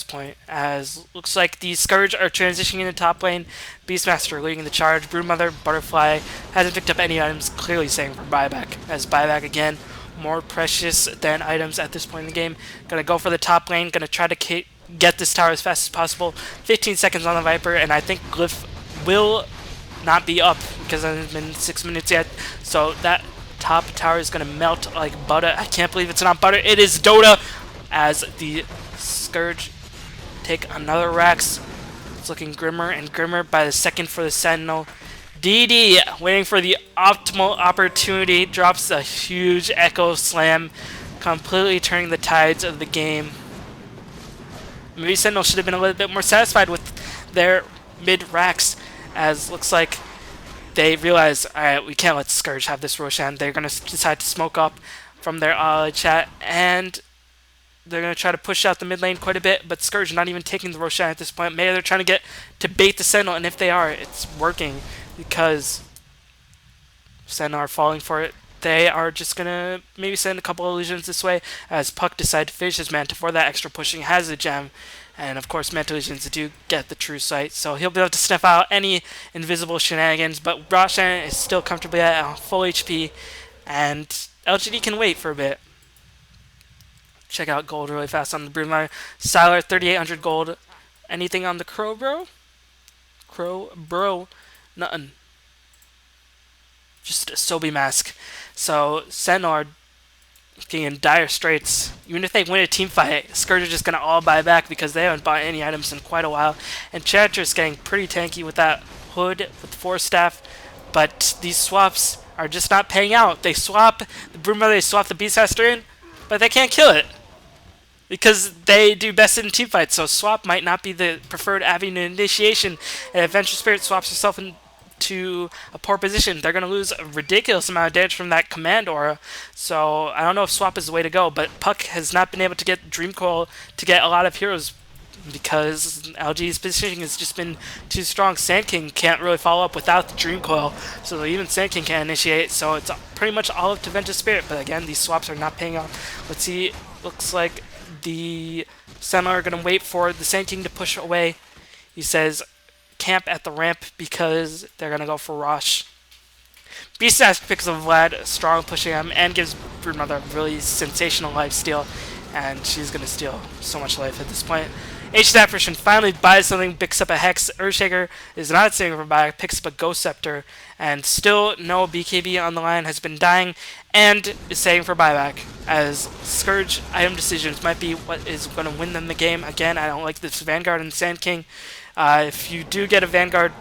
point, as looks like the Scourge are transitioning into top lane. Beastmaster leading the charge. Broodmother, Butterfly hasn't picked up any items, clearly saying for buyback. As buyback again, more precious than items at this point in the game. Gonna go for the top lane, gonna try to get this tower as fast as possible. 15 seconds on the Viper, and I think Glyph will not be up because it hasn't been 6 minutes yet. So that top tower is gonna melt like butter. I can't believe it's not butter. It is Dota as the Scourge take another Rax. It's looking grimmer and grimmer by the second for the Sentinel. DD, waiting for the optimal opportunity, drops a huge Echo Slam, completely turning the tides of the game. Maybe Sentinel should have been a little bit more satisfied with their mid-racks, as looks like they realize, alright, we can't let Scourge have this Roshan. They're going to decide to smoke up from their ally chat, and they're going to try to push out the mid lane quite a bit, but Scourge not even taking the Roshan at this point. Maybe they're trying to get to bait the Sentinel, and if they are, it's working. Because Sentinel are falling for it. They are just going to maybe send a couple of illusions this way as Puck decides to finish his Manta for that extra pushing, has the gem. And of course Manta illusions do get the true sight. So he'll be able to sniff out any invisible shenanigans. But Roshan is still comfortably at full HP. And LGD can wait for a bit. Check out gold really fast on the Broodmother. Sylar, 3,800 gold. Anything on the Crow Bro? Crow Bro? Nothing. Just a Sobi mask. So Sentinel are getting in dire straits. Even if they win a team fight, Scourge are just gonna all buy back because they haven't bought any items in quite a while. And Chatcher is getting pretty tanky with that hood with Force Staff. But these swaps are just not paying out. They swap the Broodmother, they swap the Beastmaster in, but they can't kill it. Because they do best in teamfights, so swap might not be the preferred avenue initiation. And Adventure Spirit swaps herself into a poor position. They're going to lose a ridiculous amount of damage from that command aura. So I don't know if swap is the way to go, but Puck has not been able to get Dream Coil to get a lot of heroes because LG's positioning has just been too strong. Sand King can't really follow up without the Dream Coil, so even Sand King can't initiate, so it's pretty much all up to Adventure Spirit. But again, these swaps are not paying off. Let's see, looks like the Sentinel are going to wait for the Sand King to push away. He says camp at the ramp because they're going to go for Rosh. Beastmaster picks up Vlad, strong pushing him, and gives Broodmother a really sensational life steal. And she's going to steal so much life at this point. H-Apparition finally buys something, picks up a Hex. Earthshaker is not saying for buy, picks up a Ghost Scepter, and still no BKB on the line, has been dying, and is saying for buyback, as Scourge item decisions might be what is going to win them the game. Again, I don't like this Vanguard and Sand King. If you do get a Vanguard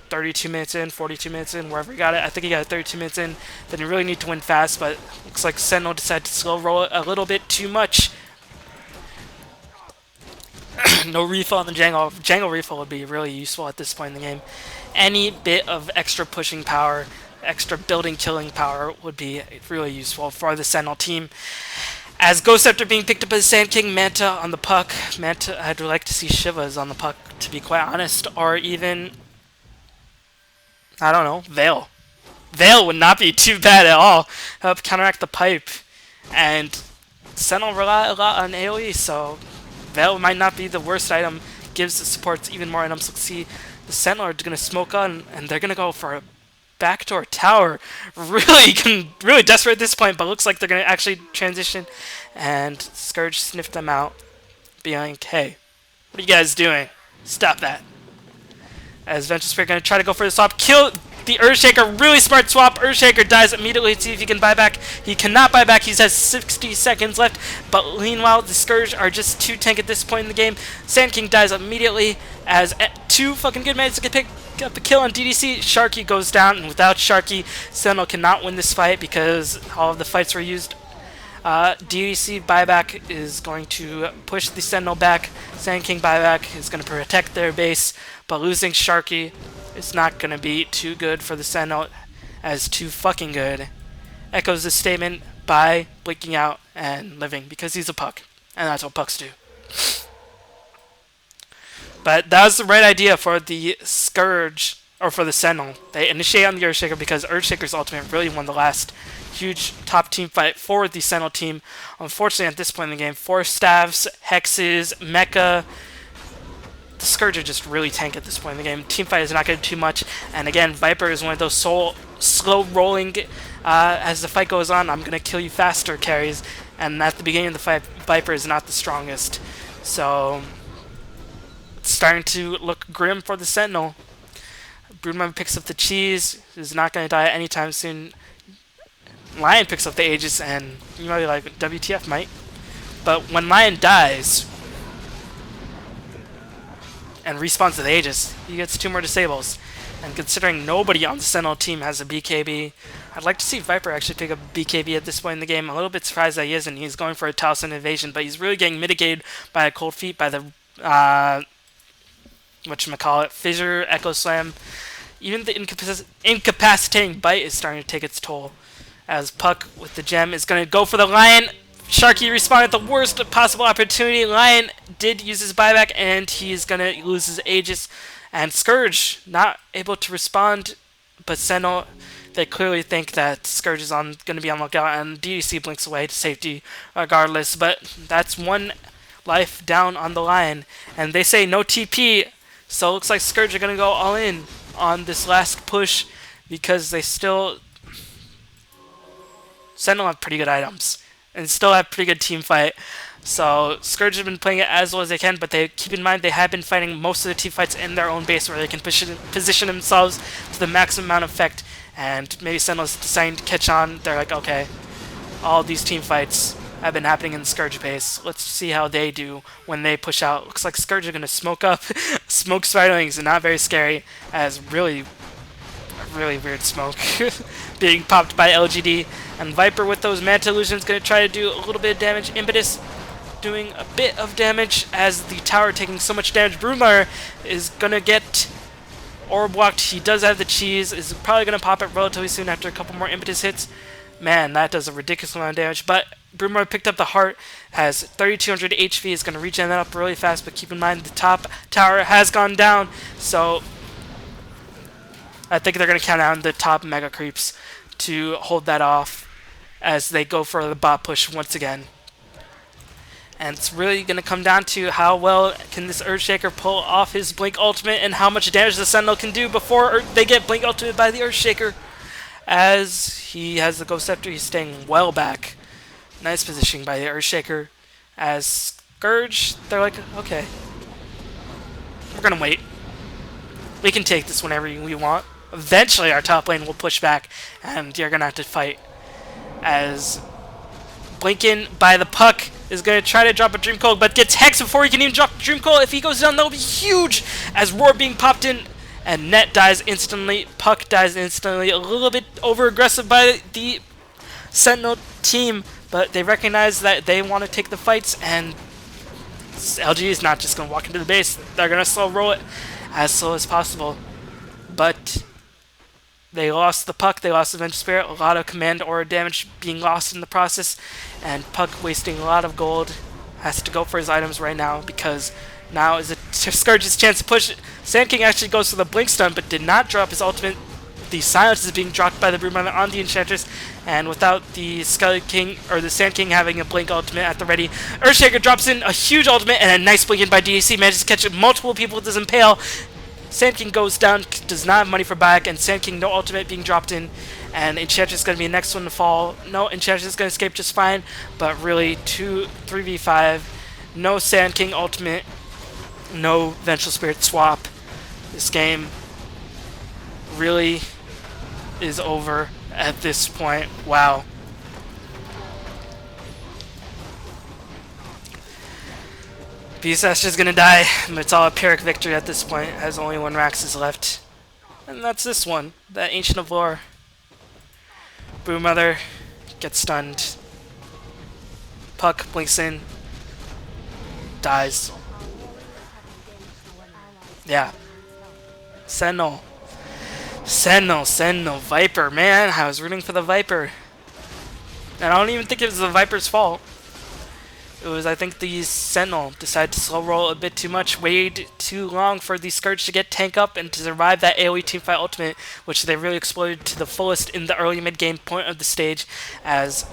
32 minutes in, 42 minutes in, wherever you got it, I think you got it 32 minutes in, then you really need to win fast, but looks like Sentinel decided to slow roll it a little bit too much. No refill on the Jangle. Jangle refill would be really useful at this point in the game. Any bit of extra pushing power, extra building killing power would be really useful for the Sentinel team. As Ghost Scepter being picked up by the Sand King, Manta on the puck. Manta, I'd like to see Shiva's on the puck, to be quite honest, or even, I don't know, Veil. Veil would not be too bad at all. Help counteract the pipe. And Sentinel rely a lot on AoE, so Veil might not be the worst item. Gives the supports even more items. Let's see, the Sentinel are going to smoke on, and they're going to go for a backdoor tower. Really desperate at this point, but looks like they're going to actually transition. And Scourge sniffed them out, being like, hey, what are you guys doing? Stop that. As Venture Spirit going to try to go for the swap. Kill the Earthshaker. Really smart swap. Earthshaker dies immediately. Let's see if he can buy back. He cannot buy back. He has 60 seconds left. But meanwhile, the Scourge are just too tank at this point in the game. Sand King dies immediately as two fucking good mates can pick up the kill on DDC. Sharky goes down, and without Sharky, Sentinel cannot win this fight because all of the fights were used. DDC buyback is going to push the Sentinel back. Sand King buyback is going to protect their base, but losing Sharky is not going to be too good for the Sentinel, as too fucking good. Echoes the statement by blinking out and living because he's a puck, and that's what pucks do. But that was the right idea for the Scourge, or for the Sentinel. They initiate on the Earthshaker because Earthshaker's ultimate really won the last huge top team fight for the Sentinel team. Unfortunately, at this point in the game, 4 staffs, hexes, mecha. The Scourge are just really tank at this point in the game. Team fight is not going to do too much. And again, Viper is one of those slow rolling, as the fight goes on, I'm going to kill you faster carries. And at the beginning of the fight, Viper is not the strongest. So it's starting to look grim for the Sentinel. Broodmother picks up the cheese, is not going to die anytime soon. Lion picks up the Aegis, and you might be like, WTF, mate. But when Lion dies and respawns to the Aegis, he gets 2 more disables. And considering nobody on the Sentinel team has a BKB, I'd like to see Viper actually pick up BKB at this point in the game. I'm a little bit surprised that he isn't. He's going for a Towson evasion, but he's really getting mitigated by a cold feet, by the whatchamacallit, Fissure, Echo Slam. Even the incapacitating bite is starting to take its toll. As Puck with the gem is going to go for the Lion. Sharky responded at the worst possible opportunity. Lion did use his buyback, and he's going to lose his Aegis. And Scourge not able to respond, but Sentinel, they clearly think that Scourge is going to be on lookout, and DDC blinks away to safety regardless. But that's 1 life down on the Lion, and they say no TP, so it looks like Scourge are going to go all in on this last push because they still... Sentinel have pretty good items and still have pretty good team fight. So Scourge have been playing it as well as they can, but they keep in mind they have been fighting most of the team fights in their own base where they can position themselves to the maximum amount of effect. And maybe Sentinel's deciding to catch on. They're like, okay, all these team fights have been happening in the Scourge base. Let's see how they do when they push out. Looks like Scourge are going to smoke up. Smoke Spiderlings are not very scary, as really weird smoke being popped by LGD. And Viper with those Manta Illusions going to try to do a little bit of damage. Impetus doing a bit of damage as the tower taking so much damage. Broodmire is going to get orb blocked. He does have the cheese. Is probably going to pop it relatively soon after a couple more Impetus hits. Man, that does a ridiculous amount of damage. But Broodmire picked up the heart, has 3200 HP, is going to regen that up really fast, but keep in mind the top tower has gone down, so I think they're going to count down the top mega creeps to hold that off as they go for the bot push once again. And it's really going to come down to how well can this Earthshaker pull off his Blink Ultimate and how much damage the Sentinel can do before they get Blink Ultimate by the Earthshaker. As he has the Ghost Scepter, he's staying well back. Nice positioning by the Earthshaker. As Scourge, they're like, okay, we're going to wait. We can take this whenever we want. Eventually our top lane will push back, and you're going to have to fight. As Blinken by the puck is going to try to drop a Dream Coil, but gets Hex before he can even drop Dream Coil. If he goes down, that'll be huge. As Roar being popped in, and Net dies instantly. Puck dies instantly. A little bit over-aggressive by the Sentinel team, but they recognize that they want to take the fights, and LG is not just going to walk into the base. They're going to slow roll it as slow as possible. But They lost the Puck, they lost the Venture Spirit, a lot of command aura damage being lost in the process, and Puck wasting a lot of gold. Has to go for his items right now because now is Scourge's chance to push. Sand King actually goes for the Blink Stun, but did not drop his ultimate. The silence is being dropped by the Broodmother on the Enchantress, and without the Skelly King or the Sand King having a Blink ultimate at the ready, Earthshaker drops in a huge ultimate and a nice blink in by DAC, manages to catch multiple people with his Impale. Sand King goes down, does not have money for back, and Sand King no ultimate being dropped in, and Enchantress is going to be the next one to fall. No, Enchantress is going to escape just fine, but really 3v5, no Sand King ultimate, no Vengeful Spirit swap. This game really is over at this point. Wow. Beastmaster's gonna die, but it's all a Pyrrhic victory at this point, as only one Rax is left. And that's this one, the Ancient of Lore. Broodmother gets stunned. Puck blinks in, dies. Yeah. Sentinel, Viper, man, I was rooting for the Viper. And I don't even think it was the Viper's fault. It was, I think, the Sentinel decided to slow roll a bit too much, waited too long for the Scourge to get tank up and to survive that AoE teamfight ultimate, which they really exploited to the fullest in the early mid-game point of the stage, as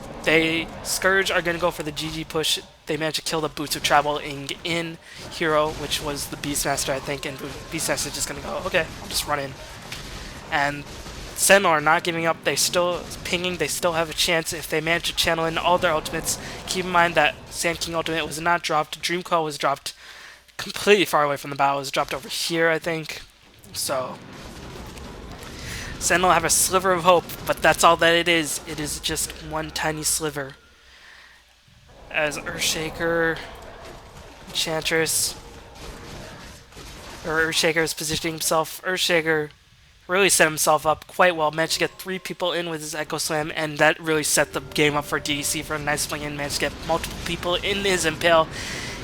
Scourge are going to go for the GG push. They managed to kill the Boots of Traveling in hero, which was the Beastmaster, I think, and Beastmaster is just going to go, okay, I'll just run in. And Sentinel are not giving up. They still pinging. They still have a chance if they manage to channel in all their ultimates. Keep in mind that Sand King ultimate was not dropped. Dream Coil was dropped completely far away from the battle. It was dropped over here, I think. So Sentinel have a sliver of hope, but that's all that it is. It is just one tiny sliver. As Earthshaker, Enchantress, or Earthshaker is positioning himself. Earthshaker really set himself up quite well. Managed to get 3 people in with his Echo Slam, and that really set the game up for DDC for a nice swing in. Managed to get multiple people in his Impale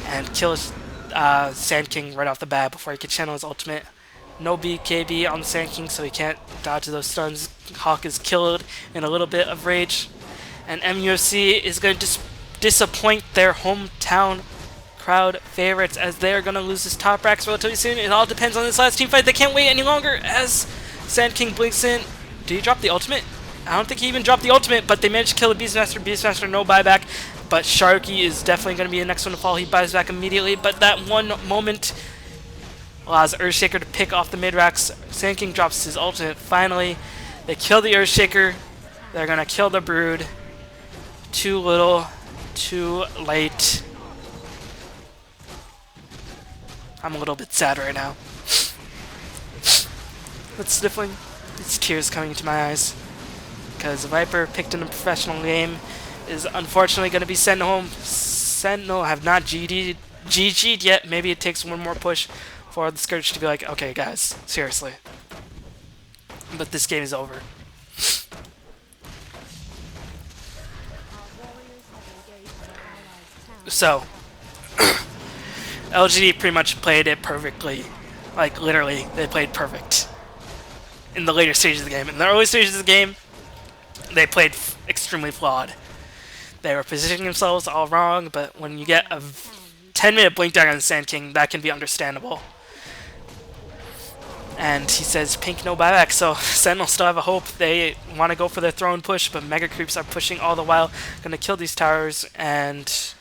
and kill Sand King right off the bat before he could channel his ultimate. No BKB on the Sand King, so he can't dodge those stuns. Hawk is killed in a little bit of rage, and MUFC is going to disappoint their hometown crowd favorites as they are going to lose this top racks relatively soon. It all depends on this last team fight. They can't wait any longer as Sand King blinks in. Did he drop the ultimate? I don't think he even dropped the ultimate, but they managed to kill the Beastmaster. Beastmaster no buyback, but Sharky is definitely going to be the next one to fall. He buys back immediately, but that one moment allows Earthshaker to pick off the mid-racks. Sand King drops his ultimate finally. They kill the Earthshaker. They're going to kill the Brood. Too little, too late. I'm a little bit sad right now. But sniffling, it's tears coming to my eyes. Because Viper, picked in a professional game, is unfortunately going to be sent home. Sentinel have not GG'd yet. Maybe it takes one more push for the Scourge to be like, okay guys, seriously. But this game is over. So, LGD pretty much played it perfectly. Like, literally, they played perfect in the later stages of the game. In the early stages of the game, they played extremely flawed. They were positioning themselves all wrong, but when you get a 10-minute blink dagger on the Sand King, that can be understandable. And he says, pink, no buyback, so Sentinel still have a hope. They want to go for their throne push, but Mega Creeps are pushing all the while. Gonna kill these towers, and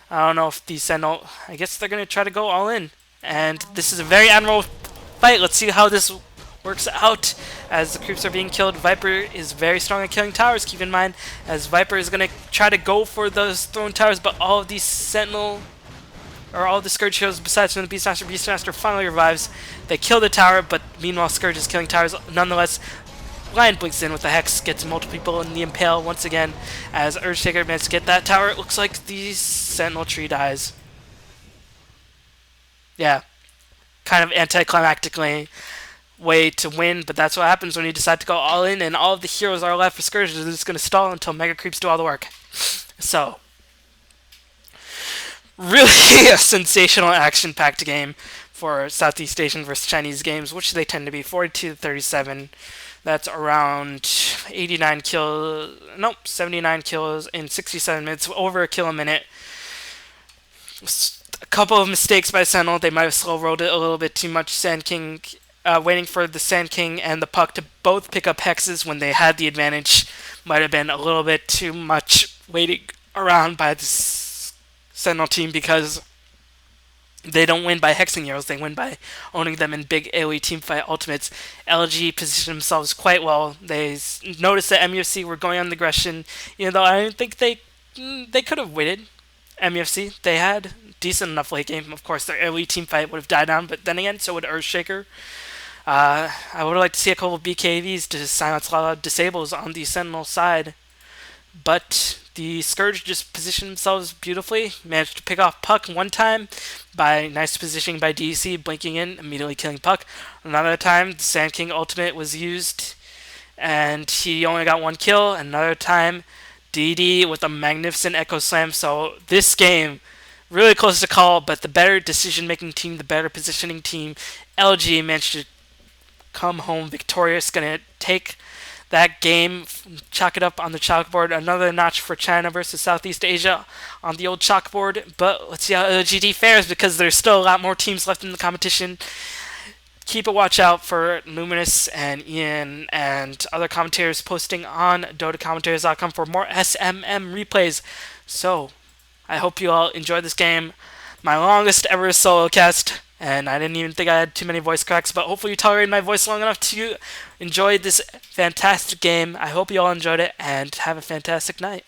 I don't know if the Sentinel, I guess they're gonna try to go all in. And this is a very admirable fight. Let's see how this works out as the creeps are being killed. Viper is very strong at killing towers, keep in mind, as Viper is going to try to go for those thrown towers, but all of these Sentinel, or all of the Scourge heroes besides from the Beastmaster finally revives. They kill the tower, but meanwhile Scourge is killing towers nonetheless. Lion blinks in with the Hex, gets multiple people in the Impale once again, as Earthshaker manages to get that tower. It looks like the Sentinel tree dies. Yeah, kind of anticlimactically way to win, but that's what happens when you decide to go all in and all of the heroes are left for Scourge. They're just going to stall until Mega Creeps do all the work. So, really a sensational action-packed game for Southeast Asian versus Chinese games, which they tend to be 42-37, That's around 89 kills, nope, 79 kills in 67 minutes, over a kill a minute. A couple of mistakes by Sentinel. They might have slow rolled it a little bit too much. Sand King, waiting for the Sand King and the Puck to both pick up hexes when they had the advantage. Might have been a little bit too much waiting around by the Sentinel team, because they don't win by hexing arrows, they win by owning them in big AoE teamfight ultimates. LG positioned themselves quite well. They noticed that MUFC were going on the aggression, even though I don't think they could have waited. MUFC, they had decent enough late game. Of course, their AoE teamfight would have died down, but then again, so would Earthshaker. I would like to see a couple of BKVs to silence a lot of disables on the Sentinel side, but the Scourge just positioned themselves beautifully, managed to pick off Puck one time by nice positioning by DC, blinking in, immediately killing Puck. Another time, the Sand King ultimate was used, and he only got one kill. Another time, DD with a magnificent Echo Slam. So this game, really close to call, but the better decision-making team, the better positioning team, LG, managed to come home victorious. Gonna take that game, chalk it up on the chalkboard. Another notch for China versus Southeast Asia on the old chalkboard. But let's see how LGD fares, because there's still a lot more teams left in the competition. Keep a watch out for Luminous and Ian and other commentators posting on DotaCommentators.com for more SMM replays. So, I hope you all enjoyed this game. My longest ever solo cast, and I didn't even think I had too many voice cracks, but hopefully you tolerated my voice long enough to enjoy this fantastic game. I hope you all enjoyed it, and have a fantastic night.